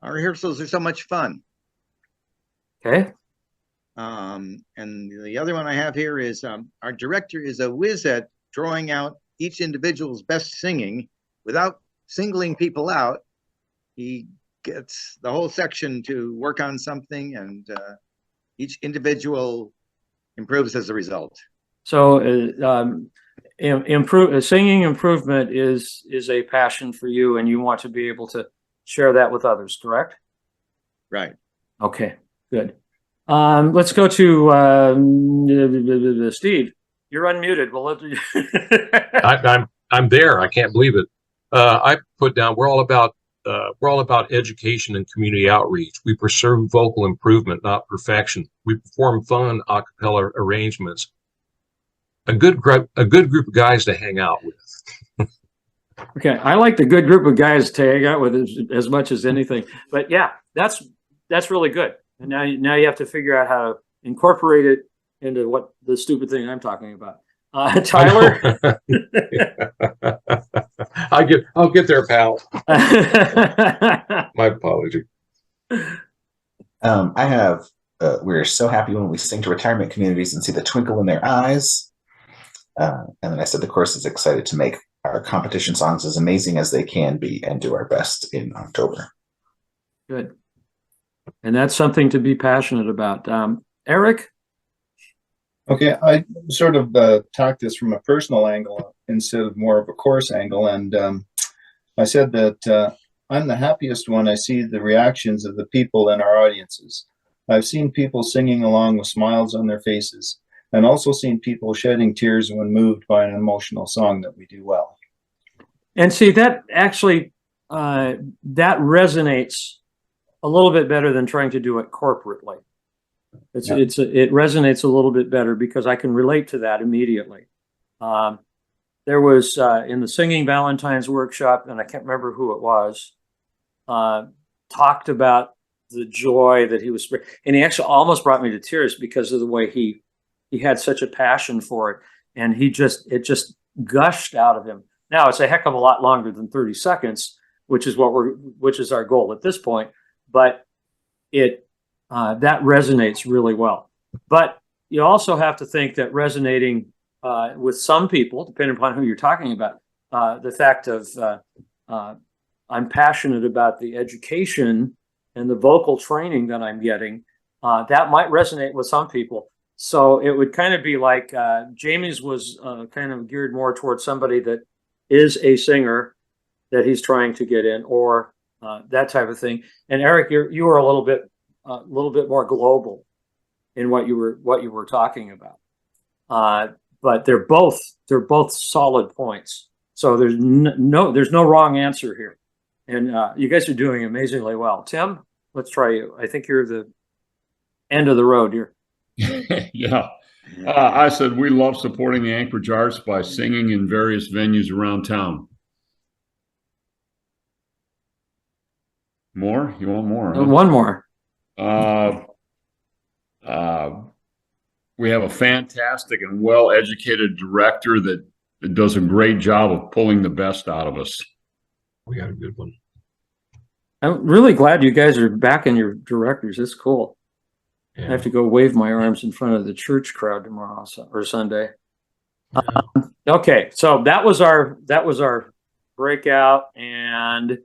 F: rehearsals are so much fun.
A: Okay.
F: And the other one I have here is our director is a whiz at drawing out each individual's best singing without singling people out. He gets the whole section to work on something, and each individual improves as a result.
A: So singing improvement is a passion for you, and you want to be able to share that with others, correct?
F: Right.
A: Okay, good. Let's go to Steve. You're unmuted. Well,
D: I'm there. I can't believe it. I put down we're all about education and community outreach. We pursue vocal improvement, not perfection. We perform fun a cappella arrangements. A good group of guys to hang out with.
A: Okay, I like the good group of guys to hang out with as much as anything. But yeah, that's really good. And now you have to figure out how to incorporate it into what the stupid thing I'm talking about. Tyler,
D: I'll get there, pal. My apology.
B: I have. We're so happy when we sing to retirement communities and see the twinkle in their eyes. And then I said the chorus is excited to make our competition songs as amazing as they can be and do our best in October.
A: Good. And that's something to be passionate about. Eric?
E: Okay, I sort of talked this from a personal angle instead of more of a course angle. And I said that I'm the happiest when I see the reactions of the people in our audiences. I've seen people singing along with smiles on their faces, and also seen people shedding tears when moved by an emotional song that we do well.
A: And see, that actually, that resonates a little bit better than trying to do it corporately. It resonates a little bit better because I can relate to that immediately. There was, in the Singing Valentine's workshop, and I can't remember who it was, talked about the joy that he was, and he actually almost brought me to tears because of the way he had such a passion for it, and it just gushed out of him. Now it's a heck of a lot longer than 30 seconds, which is our goal at this point, but that resonates really well. But you also have to think that resonating with some people, depending upon who you're talking about, the fact of I'm passionate about the education and the vocal training that I'm getting, that might resonate with some people. So it would kind of be like Jamie's was kind of geared more towards somebody that is a singer that he's trying to get in, or that type of thing. And Eric, you were a little bit more global in what you were talking about. But they're both solid points. So there's no wrong answer here. And you guys are doing amazingly well. Tim, let's try you. I think you're the end of the road here.
C: Yeah. I said we love supporting the Anchorage arts by singing in various venues around town. More? You want more? Huh?
A: One more.
C: We have a fantastic and well-educated director that does a great job of pulling the best out of us.
D: We got a good one.
A: I'm really glad you guys are back in your directors. It's cool.
D: Yeah.
A: I have to go wave my arms in front of the church crowd tomorrow or Sunday.
D: Yeah.
A: Okay, so that was our breakout, and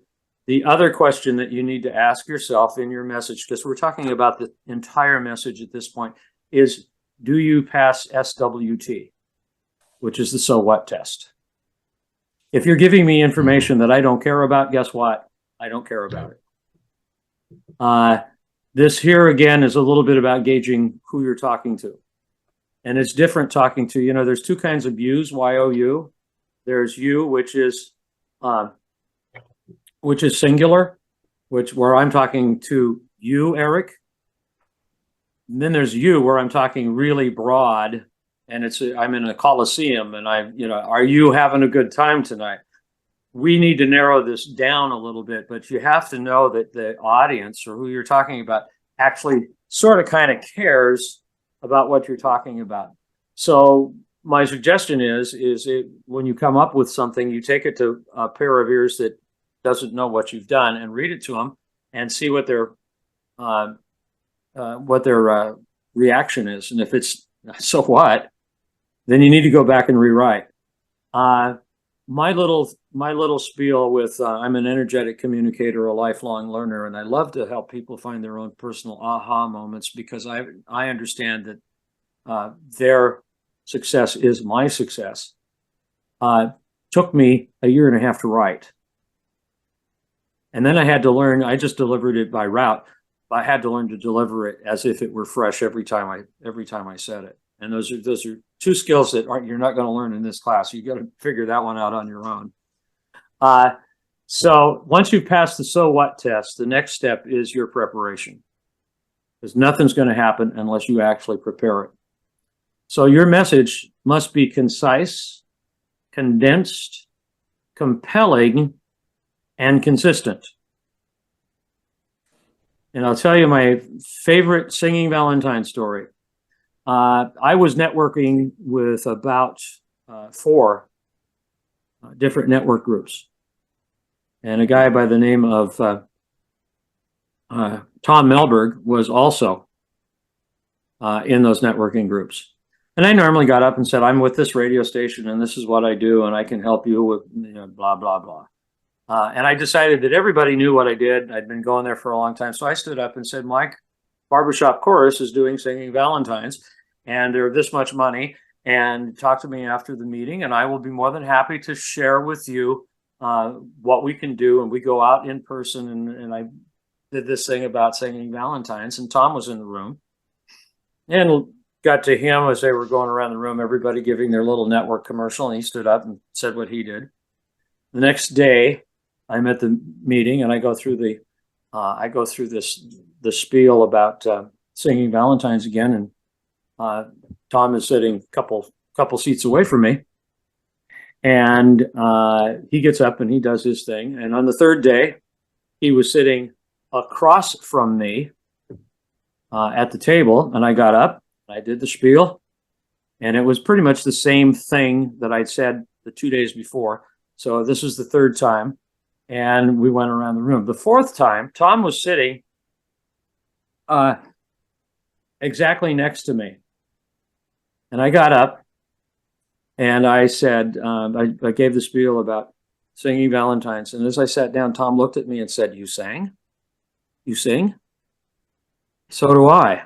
A: the other question that you need to ask yourself in your message, because we're talking about the entire message at this point, is do you pass SWT, which is the so what test? If you're giving me information that I don't care about, guess what? I don't care about it. This here again is a little bit about gauging who you're talking to. And it's different talking to, there's two kinds of yous, Y-O-U. There's you, which is singular, where I'm talking to you, Eric. And then there's you, where I'm talking really broad, and I'm in a coliseum, and are you having a good time tonight? We need to narrow this down a little bit, but you have to know that the audience or who you're talking about actually sort of kind of cares about what you're talking about. So my suggestion is when you come up with something, you take it to a pair of ears that doesn't know what you've done and read it to them and see what their reaction is. And if it's so what, then you need to go back and rewrite. My little spiel with I'm an energetic communicator, a lifelong learner, and I love to help people find their own personal aha moments, because I understand that their success is my success. Took me a year and a half to write. And then I had to learn, I just delivered it by route. I had to learn to deliver it as if it were fresh every time I said it. And those are two skills that you're not going to learn in this class. You got to figure that one out on your own. So once you pass the so what test, the next step is your preparation, because nothing's going to happen unless you actually prepare it. So your message must be concise, condensed, compelling, and consistent. And I'll tell you my favorite singing Valentine story. I was networking with about 4 different network groups. And a guy by the name of Tom Melberg was also in those networking groups. And I normally got up and said, I'm with this radio station and this is what I do, and I can help you with blah, blah, blah. And I decided that everybody knew what I did. I'd been going there for a long time. So I stood up and said, Mike, Barbershop Chorus is doing Singing Valentines, and they're this much money, and talk to me after the meeting, and I will be more than happy to share with you what we can do. And we go out in person, and I did this thing about Singing Valentines, and Tom was in the room, and got to him as they were going around the room, everybody giving their little network commercial, and he stood up and said what he did. The next day, I'm at the meeting, and I go through the spiel about Singing Valentines again, and Tom is sitting a couple seats away from me, and he gets up and he does his thing. And on the third day, he was sitting across from me at the table, and I got up, I did the spiel, and it was pretty much the same thing that I'd said the 2 days before. So this was the third time, and we went around the room. The fourth time, Tom was sitting exactly next to me. And I got up and I said, I gave the spiel about singing Valentine's. And as I sat down, Tom looked at me and said, "You sang? You sing?" "So do I."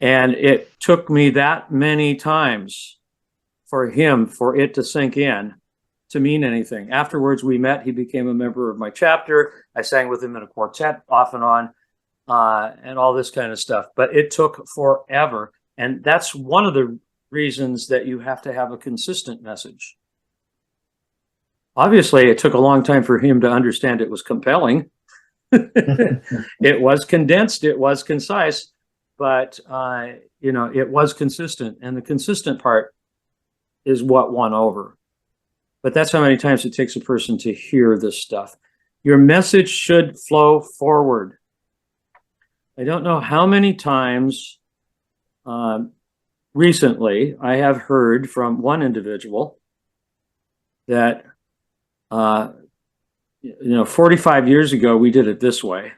A: And it took me that many times for it to sink in to mean anything. Afterwards, we met. He became a member of my chapter. I sang with him in a quartet off and on, and all this kind of stuff. But it took forever. And that's one of the reasons that you have to have a consistent message. Obviously, it took a long time for him to understand it was compelling. It was condensed, it was concise, but it was consistent. And the consistent part is what won over. But that's how many times it takes a person to hear this stuff. Your message should flow forward. I don't know how many times recently I have heard from one individual that 45 years ago we did it this way,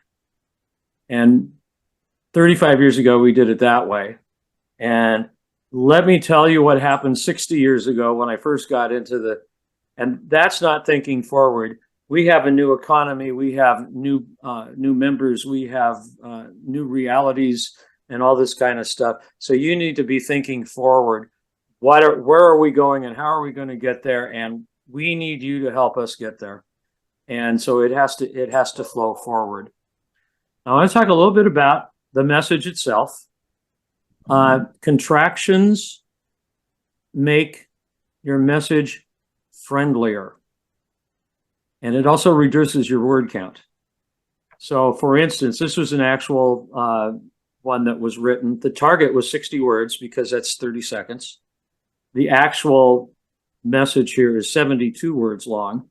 A: and 35 years ago we did it that way, and let me tell you what happened 60 years ago when I first got into and that's not thinking forward. We have a new economy, we have new members, we have new realities and all this kind of stuff. So you need to be thinking forward. Where are we going and how are we going to get there? And we need you to help us get there. And so it has to flow forward. Now I want to talk a little bit about the message itself. Contractions make your message friendlier. And it also reduces your word count. So for instance, this was an actual one that was written. The target was 60 words because that's 30 seconds. The actual message here is 72 words long.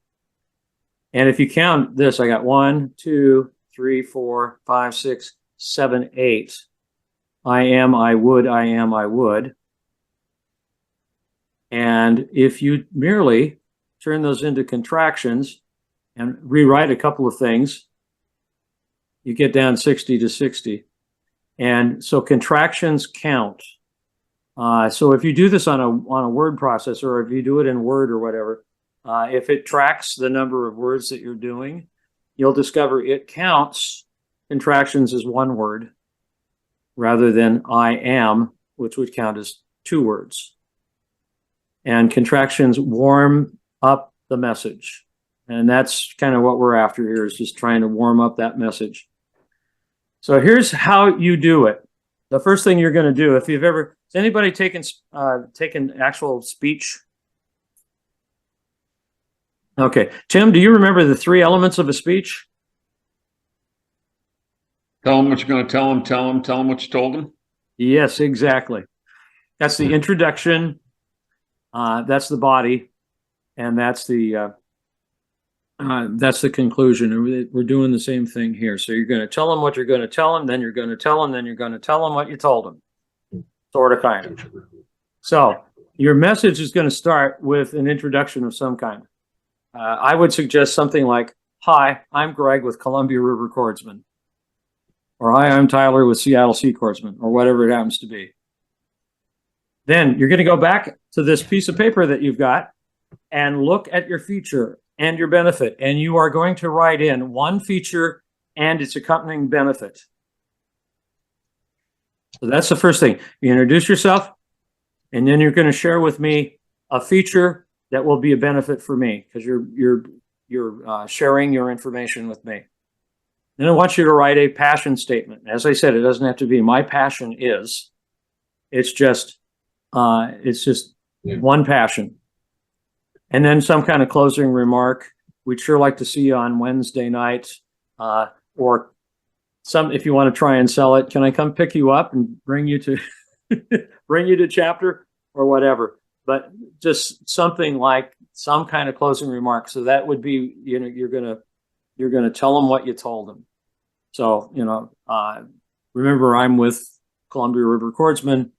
A: And if you count this, I got 1, 2, 3, 4, 5, 6, 7, 8. I am, I would, I am, I would. And if you merely turn those into contractions and rewrite a couple of things, you get down 60 to 60. And so contractions count. So if you do this on a word processor, or if you do it in Word or whatever, if it tracks the number of words that you're doing, you'll discover it counts contractions as one word rather than I am, which would count as 2 words. And contractions warm up the message. And that's kind of what we're after here, is just trying to warm up that message. So here's how you do it. The first thing you're going to do, if you've ever, has anybody taken actual speech? Okay. Tim, do you remember the 3 elements of a speech?
C: Tell them what you're going to tell them, tell them what you told them.
A: Yes, exactly. That's the introduction, that's the body, and that's the conclusion. And we're doing the same thing here. So you're going to tell them what you're going to tell them, then you're going to tell them, then you're going to tell them what you told them. Sort of, kind of. So your message is going to start with an introduction of some kind. I would suggest something like, "Hi, I'm Greg with Columbia River Chordsmen." Or, "Hi, I'm Tyler with Seattle Sea Chordsmen," or whatever it happens to be. Then you're going to go back to this piece of paper that you've got and look at your feature and your benefit. And you are going to write in one feature and its accompanying benefit. So that's the first thing. You introduce yourself, and then you're going to share with me a feature that will be a benefit for me, because you're sharing your information with me. Then I want you to write a passion statement. As I said, it doesn't have to be "my passion is." It's just one passion. And then some kind of closing remark. "We'd sure like to see you on Wednesday night," or if you want to try and sell it, "Can I come pick you up and bring you to chapter," or whatever. But just something like some kind of closing remark. So that would be, you're gonna tell them what you told them. So, remember, I'm with Columbia River Chordsmen,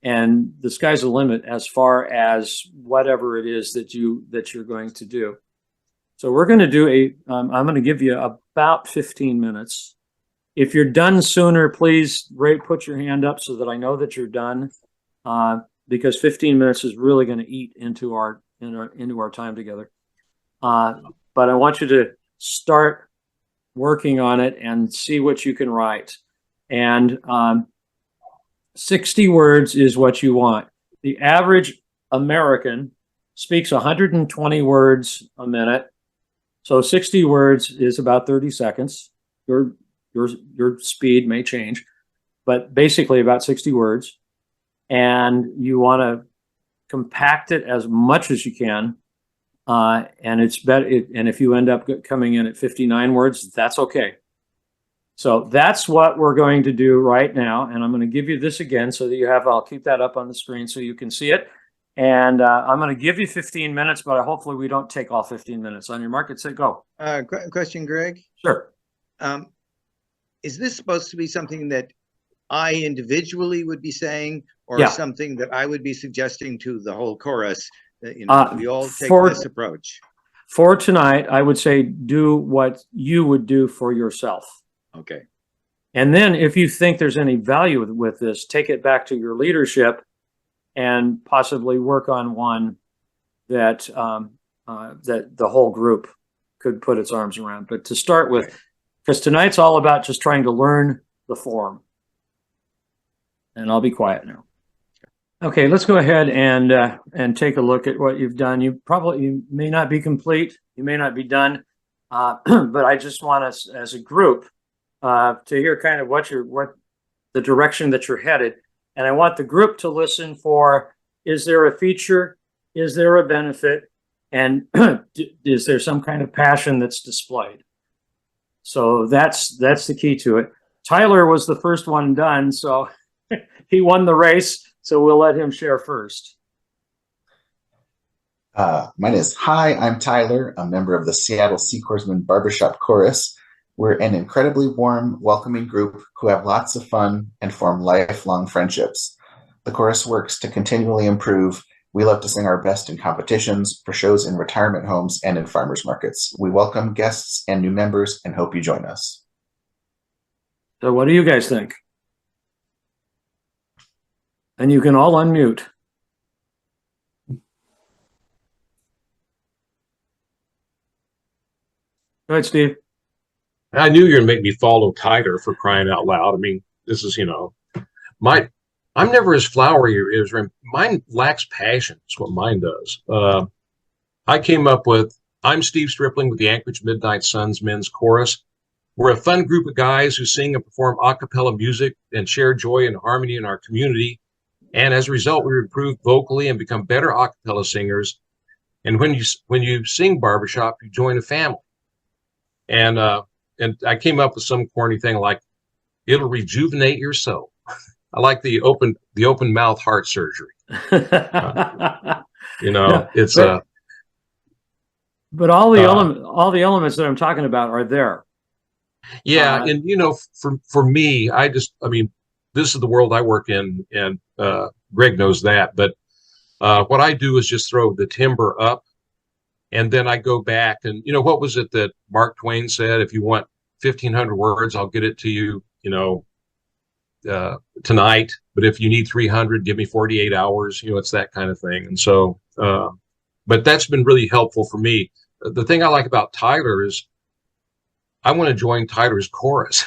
A: and the sky's the limit as far as whatever it is that you're going to do. So we're going to do I'm going to give you about 15 minutes. If you're done sooner, please put your hand up so that I know that you're done, because 15 minutes is really going to eat into our time together. But I want you to start working on it and see what you can write. And 60 words is what you want. The average American speaks 120 words a minute. So 60 words is about 30 seconds. Your speed may change, but basically about 60 words. And you want to compact it as much as you can. And it's better. And if you end up coming in at 59 words, that's okay. So that's what we're going to do right now. And I'm going to give you this again so that I'll keep that up on the screen so you can see it. And I'm going to give you 15 minutes, but hopefully we don't take all 15 minutes. On your mark, set, go.
F: Question, Greg?
A: Sure.
F: Is this supposed to be something that I individually would be saying, or something that I would be suggesting to the whole chorus? We all take this approach.
A: For tonight, I would say do what you would do for yourself.
F: Okay.
A: And then if you think there's any value with this, take it back to your leadership and possibly work on one that that the whole group could put its arms around. But to start with, because tonight's all about just trying to learn the form. And I'll be quiet now. Okay, let's go ahead and take a look at what you've done. You may not be complete, you may not be done, but I just want us as a group to hear kind of what the direction that you're headed. And I want the group to listen for, is there a feature? Is there a benefit? And is there some kind of passion that's displayed? So that's the key to it. Tyler was the first one done, so he won the race. So we'll let him share first.
B: Mine is, hi, I'm Tyler, a member of the Seattle Seacorsman Barbershop Chorus. We're an incredibly warm, welcoming group who have lots of fun and form lifelong friendships. The chorus works to continually improve. We love to sing our best in competitions, for shows in retirement homes, and in farmers markets. We welcome guests and new members and hope you join us.
A: So what do you guys think? And you can all unmute. Go ahead, Steve.
D: I knew you were going to make me follow Tyler, for crying out loud. I mean, this is, I'm never as flowery as mine lacks passion. It's what mine does. I came up with, I'm Steve Stripling with the Anchorage Midnight Suns Men's Chorus. We're a fun group of guys who sing and perform a cappella music and share joy and harmony in our community. And as a result, we improve vocally and become better a cappella singers. And when you sing barbershop, you join a family. And I came up with some corny thing like, it'll rejuvenate your soul. I like the open mouth heart surgery. It's
A: but all the elements that I'm talking about are there.
D: Yeah, and for me, this is the world I work in, and Greg knows that. But what I do is just throw the timbre up, and then I go back and what was it that Mark Twain said? If you want 1,500 words, I'll get it to you, tonight. But if you need 300, give me 48 hours. It's that kind of thing. And so, but that's been really helpful for me. The thing I like about Tyler is I want to join Tyler's chorus.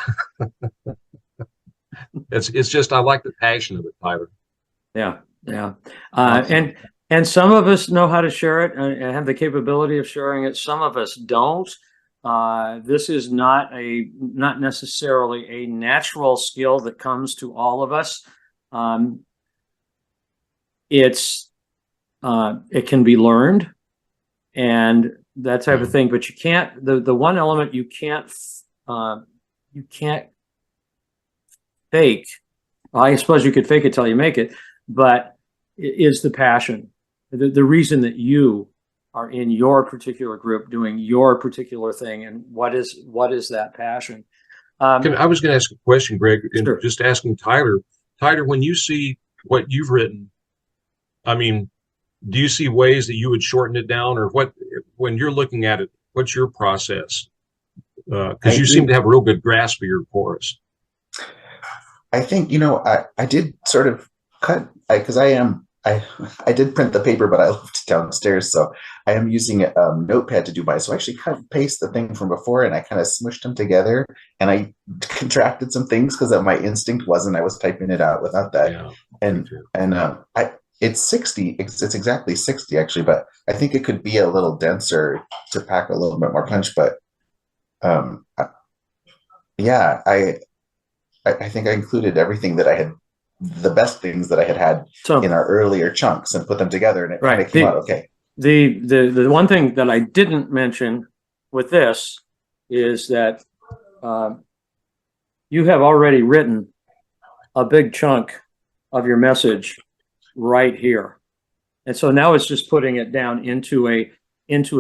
D: It's just, I like the passion of it, Tyler.
A: Yeah. Awesome. And some of us know how to share it and have the capability of sharing it. Some of us don't. This is not necessarily a natural skill that comes to all of us. It can be learned and that type of thing, but you can't, the one element you can't fake. Well, I suppose you could fake it till you make it, but it is the passion. The reason that you are in your particular group doing your particular thing, and what is that passion?
D: I was going to ask a question, Greg, and
A: Sure.
D: just asking Tyler. Tyler, when you see what you've written, I mean, do you see ways that you would shorten it down, or what? When you're looking at it, what's your process? Because you seem to have a real good grasp of your chorus.
B: I think, I did sort of cut, because I did print the paper, but I left it downstairs. So I am using a notepad to do mine. So I actually cut and paste the thing from before, and I kind of smushed them together, and I contracted some things because my instinct wasn't, I was typing it out without that.
D: Yeah,
B: and it's 60, it's exactly 60 actually, but I think it could be a little denser to pack a little bit more punch. But yeah, I think I included everything that I had, the best things that I had in our earlier chunks, and put them together, and it kind of came out okay.
A: The one thing that I didn't mention with this is that you have already written a big chunk of your message right here, and so now it's just putting it down into a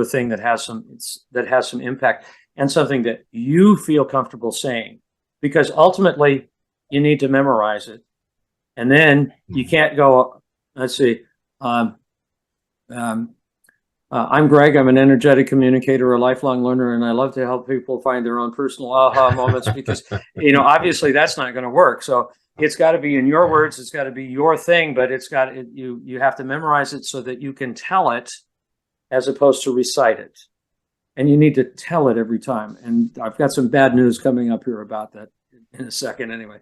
A: thing that has some impact, and something that you feel comfortable saying, because ultimately you need to memorize it. And then you can't go, let's see, I'm Greg. I'm an energetic communicator, a lifelong learner, and I love to help people find their own personal aha moments, because, obviously that's not going to work. So it's got to be in your words. It's got to be your thing, but you have to memorize it so that you can tell it as opposed to recite it. And you need to tell it every time. And I've got some bad news coming up here about that in a second anyway.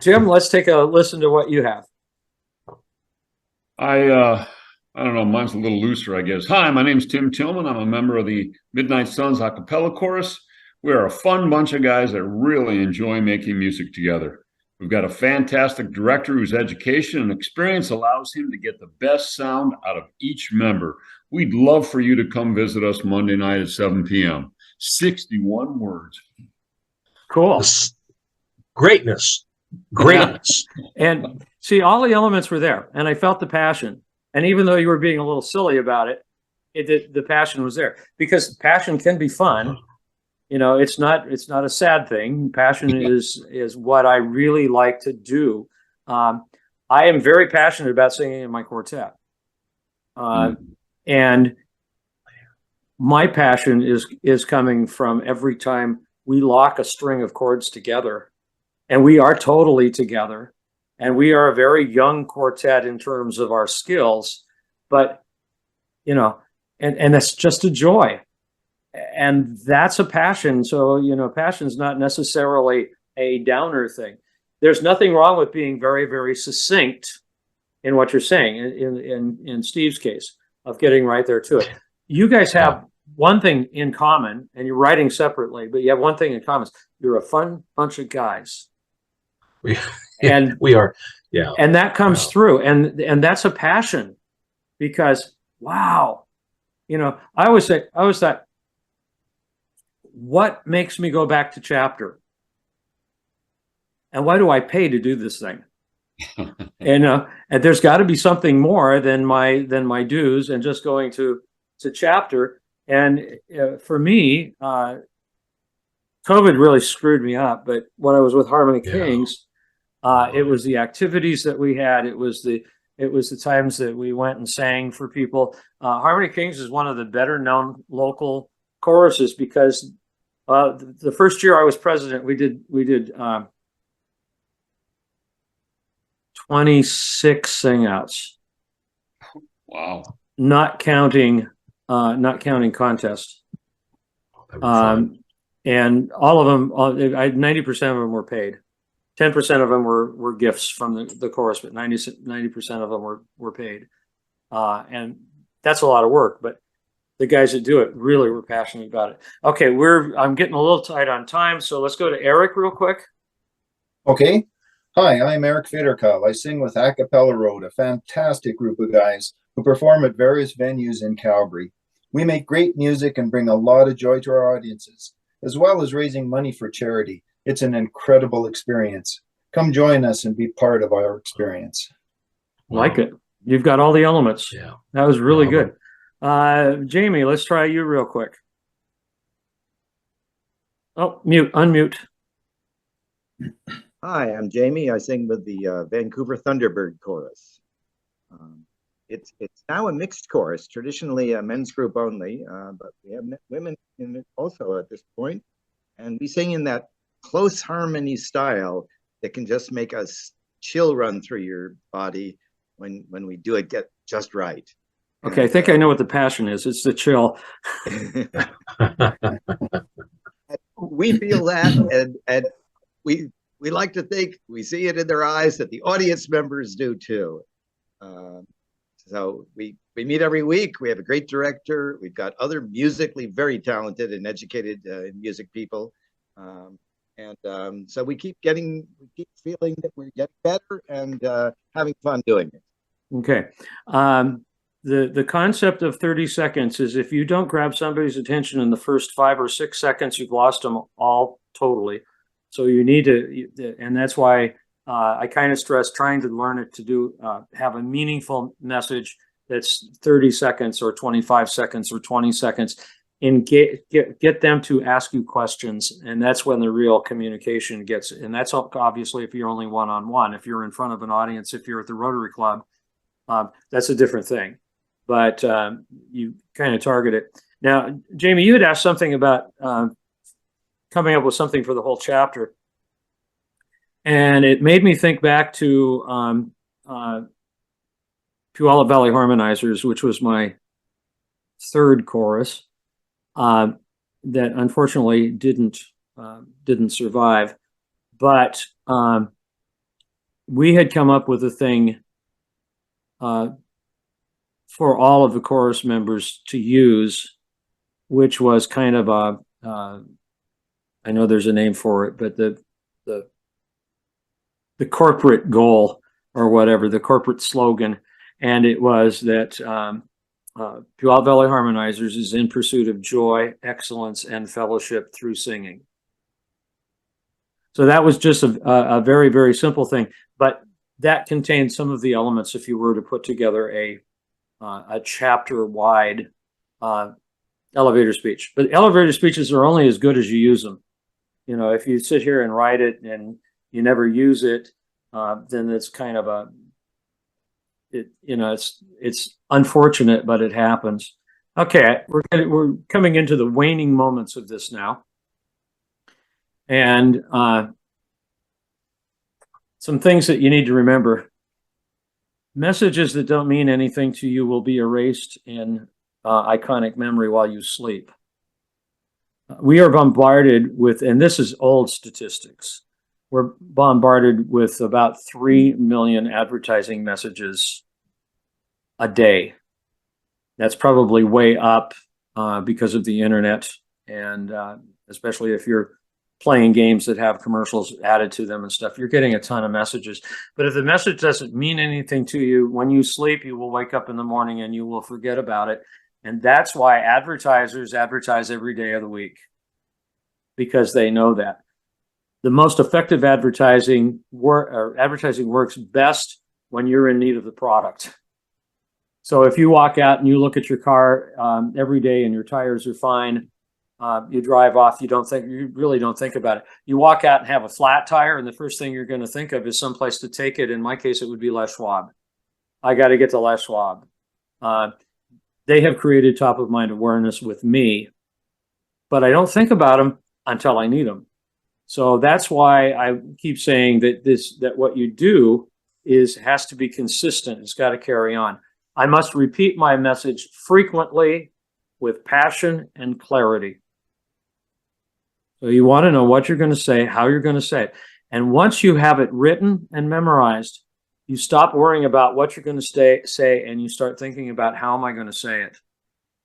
A: Jim, let's take a listen to what you have.
C: I don't know, mine's a little looser, I guess. Hi, my name's Tim Tillman. I'm a member of the Midnight Suns a cappella chorus. We're a fun bunch of guys that really enjoy making music together. We've got a fantastic director whose education and experience allows him to get the best sound out of each member. We'd love for you to come visit us Monday night at 7 p.m. 61 words.
A: Cool.
D: Greatness.
A: And see, all the elements were there, and I felt the passion. And even though you were being a little silly about it, the passion was there, because passion can be fun. It's not a sad thing. Passion is what I really like to do. I am very passionate about singing in my quartet. And my passion is coming from every time we lock a string of chords together. And we are totally together, and we are a very young quartet in terms of our skills, but and that's just a joy, and that's a passion. So passion is not necessarily a downer thing. There's nothing wrong with being very, very succinct in what you're saying. In Steve's case, of getting right there to it, you guys have one thing in common, and you're writing separately, but you have one thing in common: you're a fun bunch of guys. And
D: we are, yeah,
A: and that comes through, and that's a passion, because wow, I always thought, what makes me go back to chapter, and why do I pay to do this thing? And there's got to be something more than my dues and just going to chapter. And for me, COVID really screwed me up. But when I was with Harmony Kings, it was the activities that we had. It was the times that we went and sang for people. Harmony Kings is one of the better known local choruses, because the first year I was president, we did 26 sing-outs.
C: Wow.
A: Not counting contests. And all of them, 90% of them were paid. 10% of them were gifts from the chorus, but 90% of them were paid. And that's a lot of work, but the guys that do it really were passionate about it. Okay, I'm getting a little tight on time, so let's go to Eric real quick.
E: Okay. Hi, I'm Eric Fitterkal. I sing with A Cappella Road, a fantastic group of guys who perform at various venues in Calgary. We make great music and bring a lot of joy to our audiences, as well as raising money for charity. It's an incredible experience. Come join us and be part of our experience.
A: Like it. You've got all the elements.
D: Yeah.
A: That was really good. Jamie, let's try you real quick. Oh, unmute.
F: Hi, I'm Jamie. I sing with the Vancouver Thunderbird Chorus. It's now a mixed chorus, traditionally a men's group only, but we have women in it also at this point. And we sing in that close harmony style that can just make us chill run through your body when we do it get just right.
A: Okay, I think I know what the passion is. It's the chill.
F: We feel that, and we like to think we see it in their eyes that the audience members do too. So we meet every week. We have a great director. We've got other musically very talented and educated music people, so we keep feeling that we're getting better and having fun doing it.
A: Okay. The concept of 30 seconds is if you don't grab somebody's attention in the first 5 or 6 seconds, you've lost them all totally. So you need to, and that's why I kind of stress trying to learn it to do, have a meaningful message that's 30 seconds or 25 seconds or 20 seconds, and get them to ask you questions. And that's when the real communication gets, and that's obviously if you're only one-on-one. If you're in front of an audience, if you're at the Rotary Club, that's a different thing. But you kind of target it. Now, Jamie, you had asked something about coming up with something for the whole chapter. And it made me think back to Olive Valley Harmonizers, which was my third chorus, that unfortunately didn't survive. But we had come up with a thing for all of the chorus members to use, which was kind of I know there's a name for it, but the corporate goal or whatever, the corporate slogan. And it was that Puyallup Valley Harmonizers is in pursuit of joy, excellence, and fellowship through singing. So that was just a very, very simple thing, but that contained some of the elements if you were to put together a chapter-wide elevator speech. But elevator speeches are only as good as you use them. You know, if you sit here and write it and you never use it, then it's kind of it's unfortunate, but it happens. Okay, we're coming into the waning moments of this now, and some things that you need to remember. Messages that don't mean anything to you will be erased in iconic memory while you sleep. We are bombarded with, and this is old statistics, we're bombarded with about 3 million advertising messages a day. That's probably way up because of the internet, and especially if you're playing games that have commercials added to them and stuff, you're getting a ton of messages. But if the message doesn't mean anything to you, when you sleep, you will wake up in the morning and you will forget about it. And that's why advertisers advertise every day of the week, because they know that. The most effective advertising works best when you're in need of the product. So if you walk out and you look at your car every day and your tires are fine, you drive off, you really don't think about it. You walk out and have a flat tire, and the first thing you're going to think of is someplace to take it. In my case, it would be Les Schwab. I got to get to Les Schwab. They have created top of mind awareness with me, but I don't think about them until I need them. So that's why I keep saying that what you do has to be consistent. It's got to carry on. I must repeat my message frequently with passion and clarity. So you want to know what you're going to say, how you're going to say it. And once you have it written and memorized, you stop worrying about what you're going to say and you start thinking about how am I going to say it,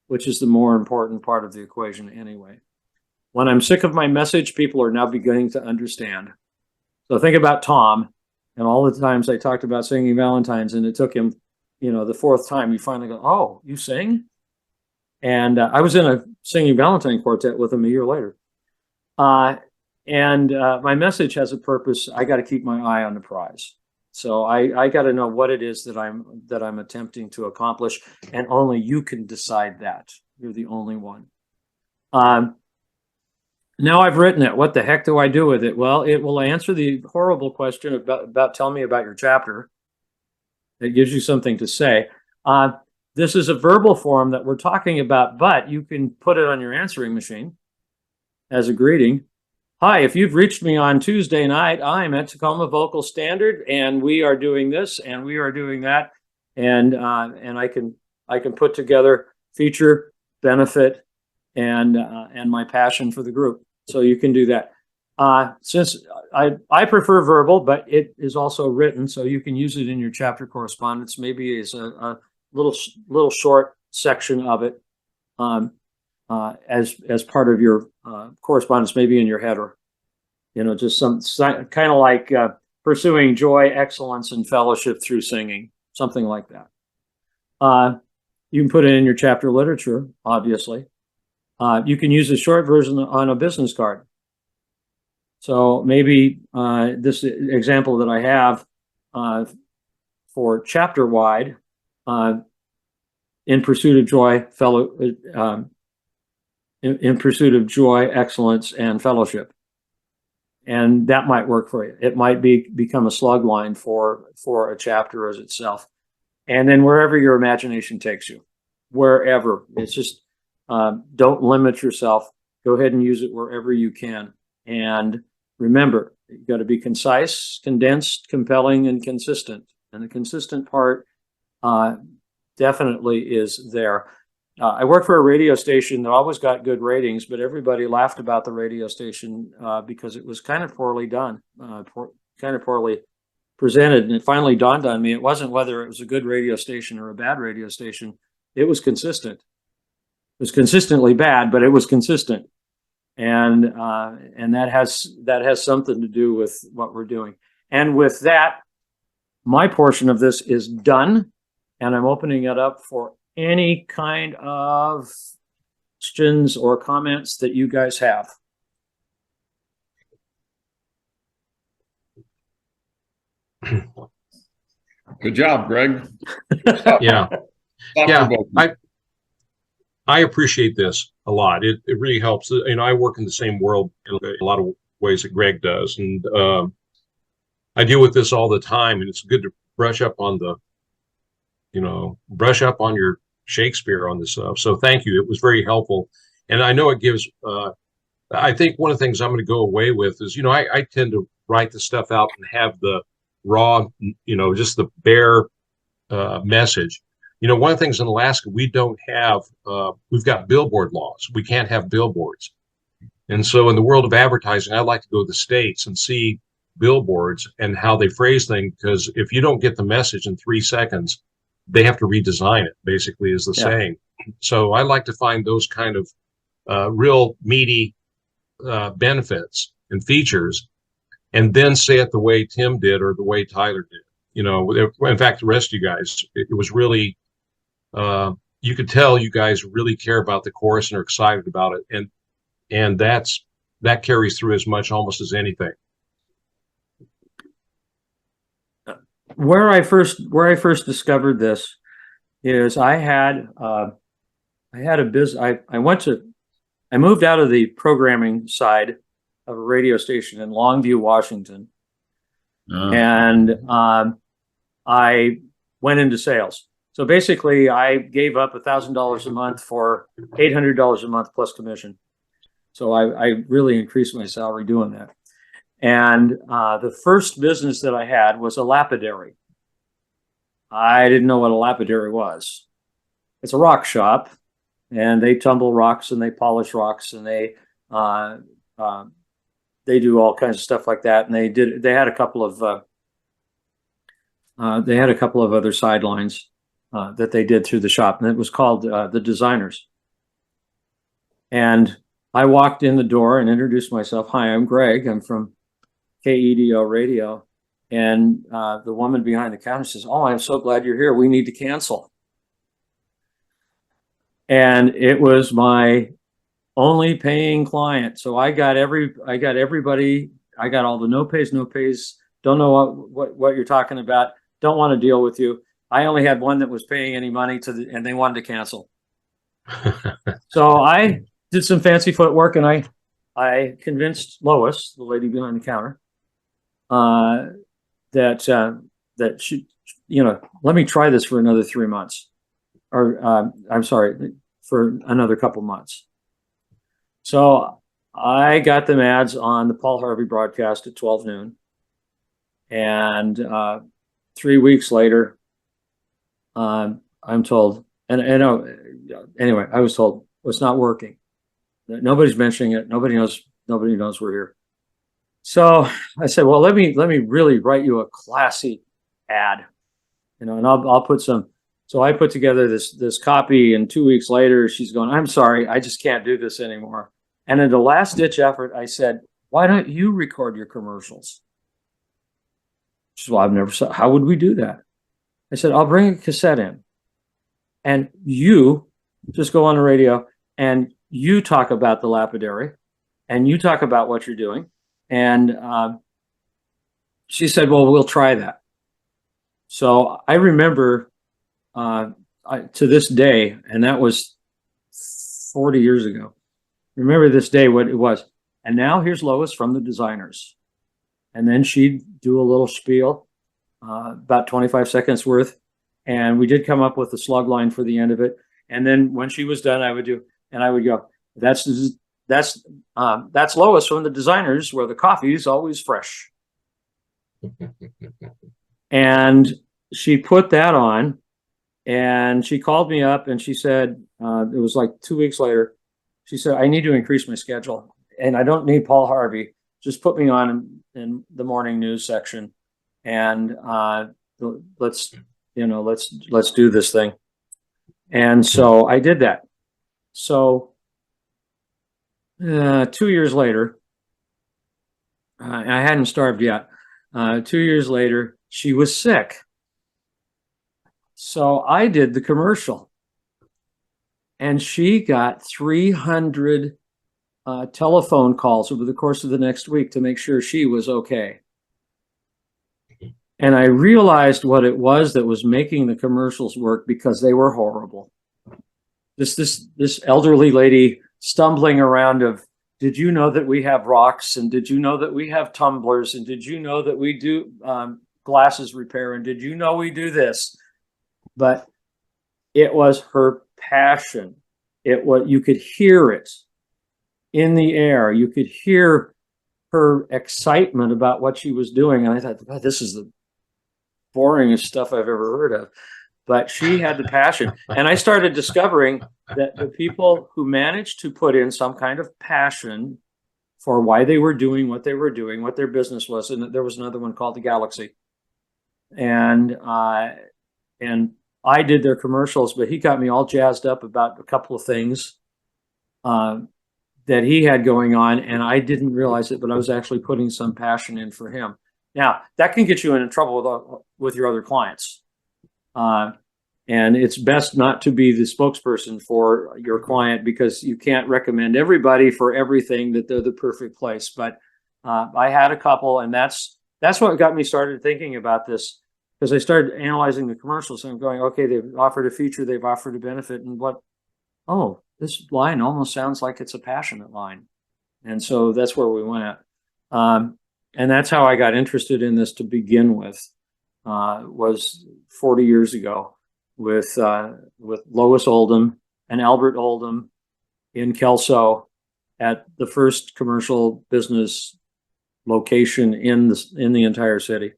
A: which is the more important part of the equation anyway. When I'm sick of my message, people are now beginning to understand. So think about Tom and all the times I talked about singing Valentine's, and it took him, the fourth time, you finally go, oh, you sing? And I was in a singing Valentine quartet with him a year later. My message has a purpose. I got to keep my eye on the prize. So I got to know what it is that I'm attempting to accomplish, and only you can decide that. You're the only one. Now I've written it. What the heck do I do with it? Well, it will answer the horrible question about tell me about your chapter. It gives you something to say. This is a verbal form that we're talking about, but you can put it on your answering machine as a greeting. Hi, if you've reached me on Tuesday night, I'm at Tacoma Vocal Standard, and we are doing this and we are doing that, and I can put together feature, benefit, and my passion for the group. So you can do that. Since I prefer verbal, but it is also written, so you can use it in your chapter correspondence. Maybe as a little short section of it as part of your correspondence, maybe in your header. Just some kind of like pursuing joy, excellence, and fellowship through singing, something like that. You can put it in your chapter literature, obviously. You can use a short version on a business card. So maybe this example that I have for chapter wide, in pursuit of joy, in pursuit of joy, excellence, and fellowship, and that might work for you. It might become a slug line for a chapter as itself, and then wherever your imagination takes you, wherever. It's just don't limit yourself. Go ahead and use it wherever you can. And remember, you've got to be concise, condensed, compelling, and consistent. And the consistent part definitely is there. I worked for a radio station that always got good ratings, but everybody laughed about the radio station because it was kind of poorly done, kind of poorly presented. And it finally dawned on me, it wasn't whether it was a good radio station or a bad radio station. It was consistent. It was consistently bad, but it was consistent. And that has something to do with what we're doing. And with that, my portion of this is done, and I'm opening it up for any kind of questions or comments that you guys have.
C: Good job, Greg.
D: Yeah. Yeah. I appreciate this a lot. It really helps. I work in the same world in a lot of ways that Greg does. And I deal with this all the time, and it's good to brush up on your Shakespeare on this stuff. So thank you. It was very helpful. And I know it gives, I think one of the things I'm going to go away with is, I tend to write the stuff out and have the raw, just the bare message. One of the things in Alaska, we don't have, we've got billboard laws. We can't have billboards. And so in the world of advertising, I like to go to the States and see billboards and how they phrase things, because if you don't get the message in 3 seconds, they have to redesign it, basically, is the saying. So I like to find those kind of real meaty benefits and features, and then say it the way Tim did or the way Tyler did. In fact, the rest of you guys, it was really, you could tell you guys really care about the chorus and are excited about it. And that carries through as much almost as anything.
A: Where I first discovered this is I moved out of the programming side of a radio station in Longview, Washington. And I went into sales. So basically I gave up $1,000 a month for $800 a month plus commission. So I really increased my salary doing that. And the first business that I had was a lapidary. I didn't know what a lapidary was. It's a rock shop, and they tumble rocks and they polish rocks, and they do all kinds of stuff like that. And they had a couple of other sidelines that they did through the shop, and it was called the Designers. And I walked in the door and introduced myself. Hi, I'm Greg. I'm from KEDO Radio. And the woman behind the counter says, "Oh, I'm so glad you're here. We need to cancel." And it was my only paying client. So I got everybody. I got all the no pays. Don't know what you're talking about. Don't want to deal with you. I only had one that was paying any money and they wanted to cancel. So I did some fancy footwork, and I convinced Lois, the lady behind the counter, that she, let me try this for another 3 months, or I'm sorry, for another couple months. So I got them ads on the Paul Harvey broadcast at 12 noon. And 3 weeks later, I'm told, anyway, I was told it's not working. Nobody's mentioning it. Nobody knows we're here. So I said, well, let me really write you a classy ad, and I'll put some. So I put together this copy, and 2 weeks later, she's going, I'm sorry, I just can't do this anymore. And in the last ditch effort, I said, why don't you record your commercials? She said, well, I've never saw, how would we do that? I said, I'll bring a cassette in, and you just go on the radio and you talk about the lapidary and you talk about what you're doing. And she said, well, we'll try that. So I remember to this day, and that was 40 years ago, remember this day what it was. And now here's Lois from the designers. And then she'd do a little spiel, about 25 seconds worth. And we did come up with a slug line for the end of it. And then when she was done, I would go, that's Lois from the designers, where the coffee is always fresh. And she put that on, and she called me up and she said, it was like 2 weeks later, she said, I need to increase my schedule, and I don't need Paul Harvey. Just put me on in the morning news section, and let's do this thing. And so I did that. So 2 years later, I hadn't starved yet. 2 years later, she was sick. So I did the commercial, and she got 300 telephone calls over the course of the next week to make sure she was okay. And I realized what it was that was making the commercials work, because they were horrible. This elderly lady stumbling around of, did you know that we have rocks? And did you know that we have tumblers? And did you know that we do glasses repair? And did you know we do this? But it was her passion. You could hear it in the air. You could hear her excitement about what she was doing. And I thought, God, this is the boringest stuff I've ever heard of. But she had the passion. And I started discovering that the people who managed to put in some kind of passion for why they were doing what they were doing, what their business was, and there was another one called the Galaxy. And I did their commercials, but he got me all jazzed up about a couple of things that he had going on, and I didn't realize it, but I was actually putting some passion in for him. Now, that can get you in trouble with your other clients. And it's best not to be the spokesperson for your client, because you can't recommend everybody for everything that they're the perfect place. But I had a couple, and that's what got me started thinking about this, because I started analyzing the commercials and I'm going, okay, they've offered a feature, they've offered a benefit, and this line almost sounds like it's a passionate line. And so that's where we went. And that's how I got interested in this to begin with, was 40 years ago with Lois Oldham and Albert Oldham in Kelso at the first commercial business location in the entire city.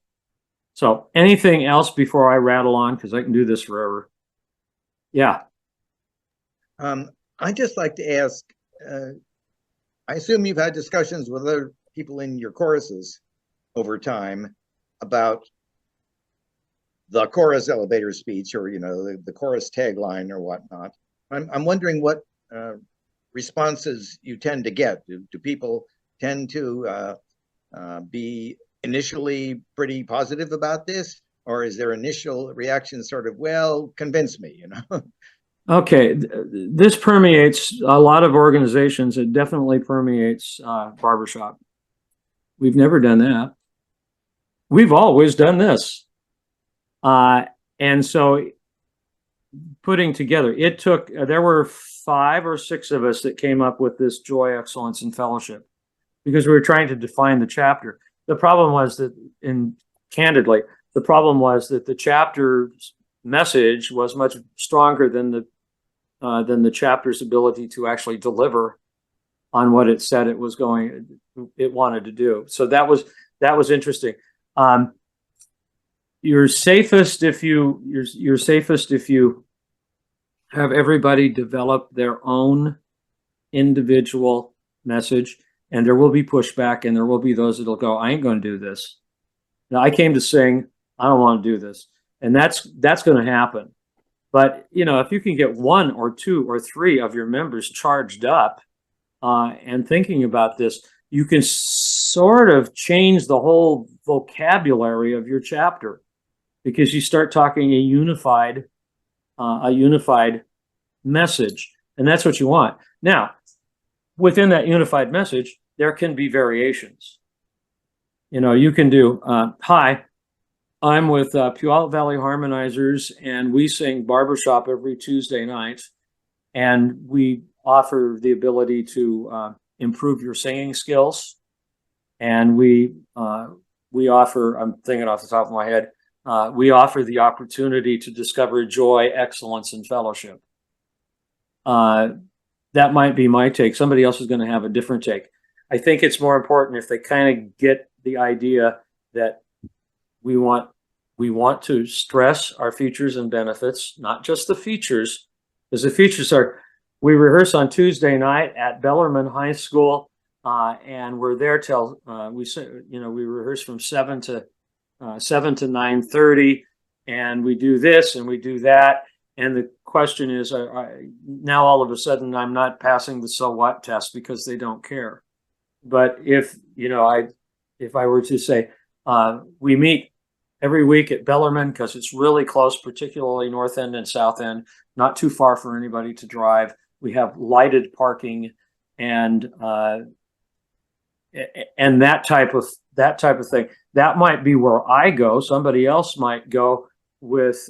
A: So anything else before I rattle on, because I can do this forever? Yeah.
F: I'd just like to ask, I assume you've had discussions with other people in your choruses over time about the chorus elevator speech, or the chorus tagline or whatnot. I'm wondering what responses you tend to get. Do people tend to be initially pretty positive about this, or is their initial reaction sort of, well, convince me,
A: Okay, this permeates a lot of organizations. It definitely permeates Barbershop. We've never done that. We've always done this. And so putting together. It took, there were 5 or 6 of us that came up with this joy, excellence, and fellowship because we were trying to define the chapter. The problem was that, candidly, the problem was that the chapter's message was much stronger than the chapter's ability to actually deliver on what it said it wanted to do. So that was interesting. You're safest if you have everybody develop their own individual message, and there will be pushback, and there will be those that'll go, I ain't going to do this. Now, I came to sing. I don't want to do this. And that's going to happen. But, if you can get 1 or 2 or 3 of your members charged up and thinking about this, you can sort of change the whole vocabulary of your chapter because you start talking a unified message. And that's what you want. Now, within that unified message, there can be variations. You can do, hi, I'm with Puyallup Valley Harmonizers, and we sing Barbershop every Tuesday night, and we offer the ability to improve your singing skills. And we offer, I'm thinking off the top of my head, we offer the opportunity to discover joy, excellence, and fellowship. That might be my take. Somebody else is going to have a different take. I think it's more important if they kind of get the idea that we want to stress our features and benefits, not just the features, because the features are, we rehearse on Tuesday night at Bellarmine High School, and we're there till we rehearse from 7 to 9:30, and we do this and we do that. And the question is, now all of a sudden I'm not passing the so what test because they don't care. But if I were to say, we meet every week at Bellarmine because it's really close, particularly North End and South End, not too far for anybody to drive. We have lighted parking and that type of thing. That might be where I go. Somebody else might go with.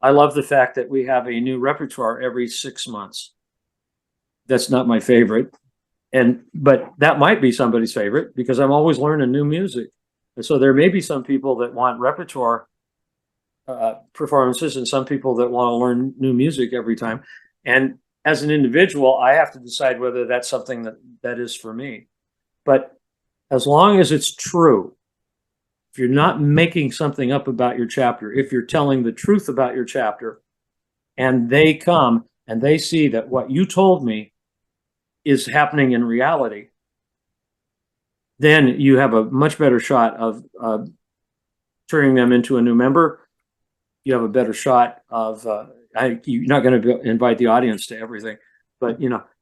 A: I love the fact that we have a new repertoire every 6 months. That's not my favorite, but that might be somebody's favorite because I'm always learning new music. And so there may be some people that want repertoire performances and some people that want to learn new music every time. And as an individual, I have to decide whether that's something that is for me. But as long as it's true, if you're not making something up about your chapter, if you're telling the truth about your chapter, and they come and they see that what you told me is happening in reality, then you have a much better shot of turning them into a new member. You have a better shot of, you're not going to invite the audience to everything, but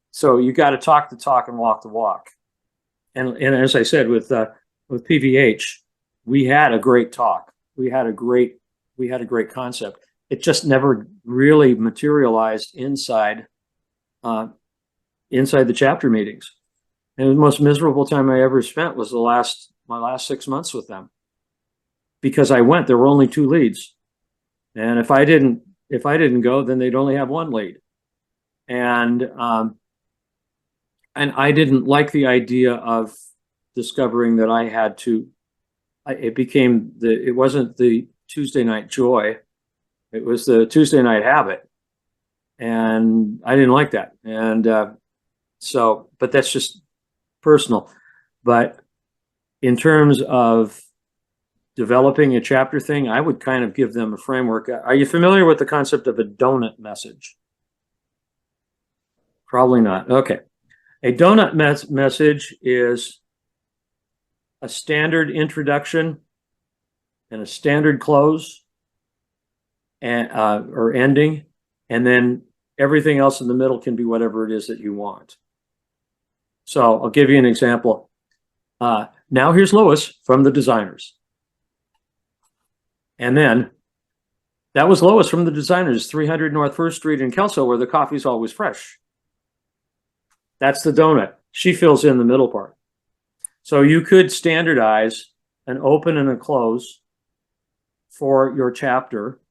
A: so you got to talk the talk and walk the walk. And as I said, with PVH, we had a great talk. We had a great concept. It just never really materialized inside the chapter meetings. And the most miserable time I ever spent was my last 6 months with them, because there were only 2 leads, and if I didn't go, then they'd only have 1 lead, and I didn't like the idea of discovering that I had to. It wasn't the Tuesday night joy, it was the Tuesday night habit, and I didn't like that, and but that's just personal. But in terms of developing a chapter thing, I would kind of give them a framework. Are you familiar with the concept of a donut message? Probably not. Okay. A donut message is a standard introduction and a standard close and or ending, and then everything else in the middle can be whatever it is that you want. So I'll give you an example. Now here's Lois from the Designers. And then that was Lois from the Designers, 300 North 1st Street in Kelso, where the coffee's always fresh. That's the donut. She fills in the middle part. So you could standardize an open and a close for your chapter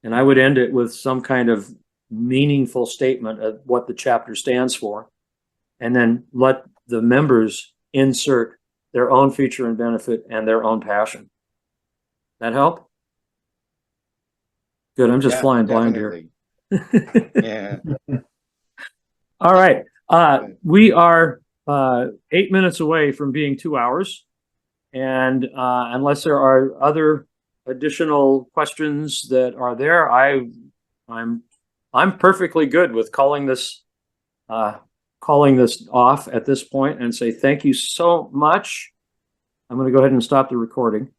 A: And I would end it with some kind of meaningful statement of what the chapter stands for, and then let the members insert their own feature and benefit and their own passion. That help? Good. I'm just
F: Yeah,
A: flying blind here.
F: definitely. Yeah.
A: All right. We are 8 minutes away from being 2 hours. And unless there are other additional questions that are there, I'm perfectly good with calling this off at this point and say thank you so much. I'm going to go ahead and stop the recording.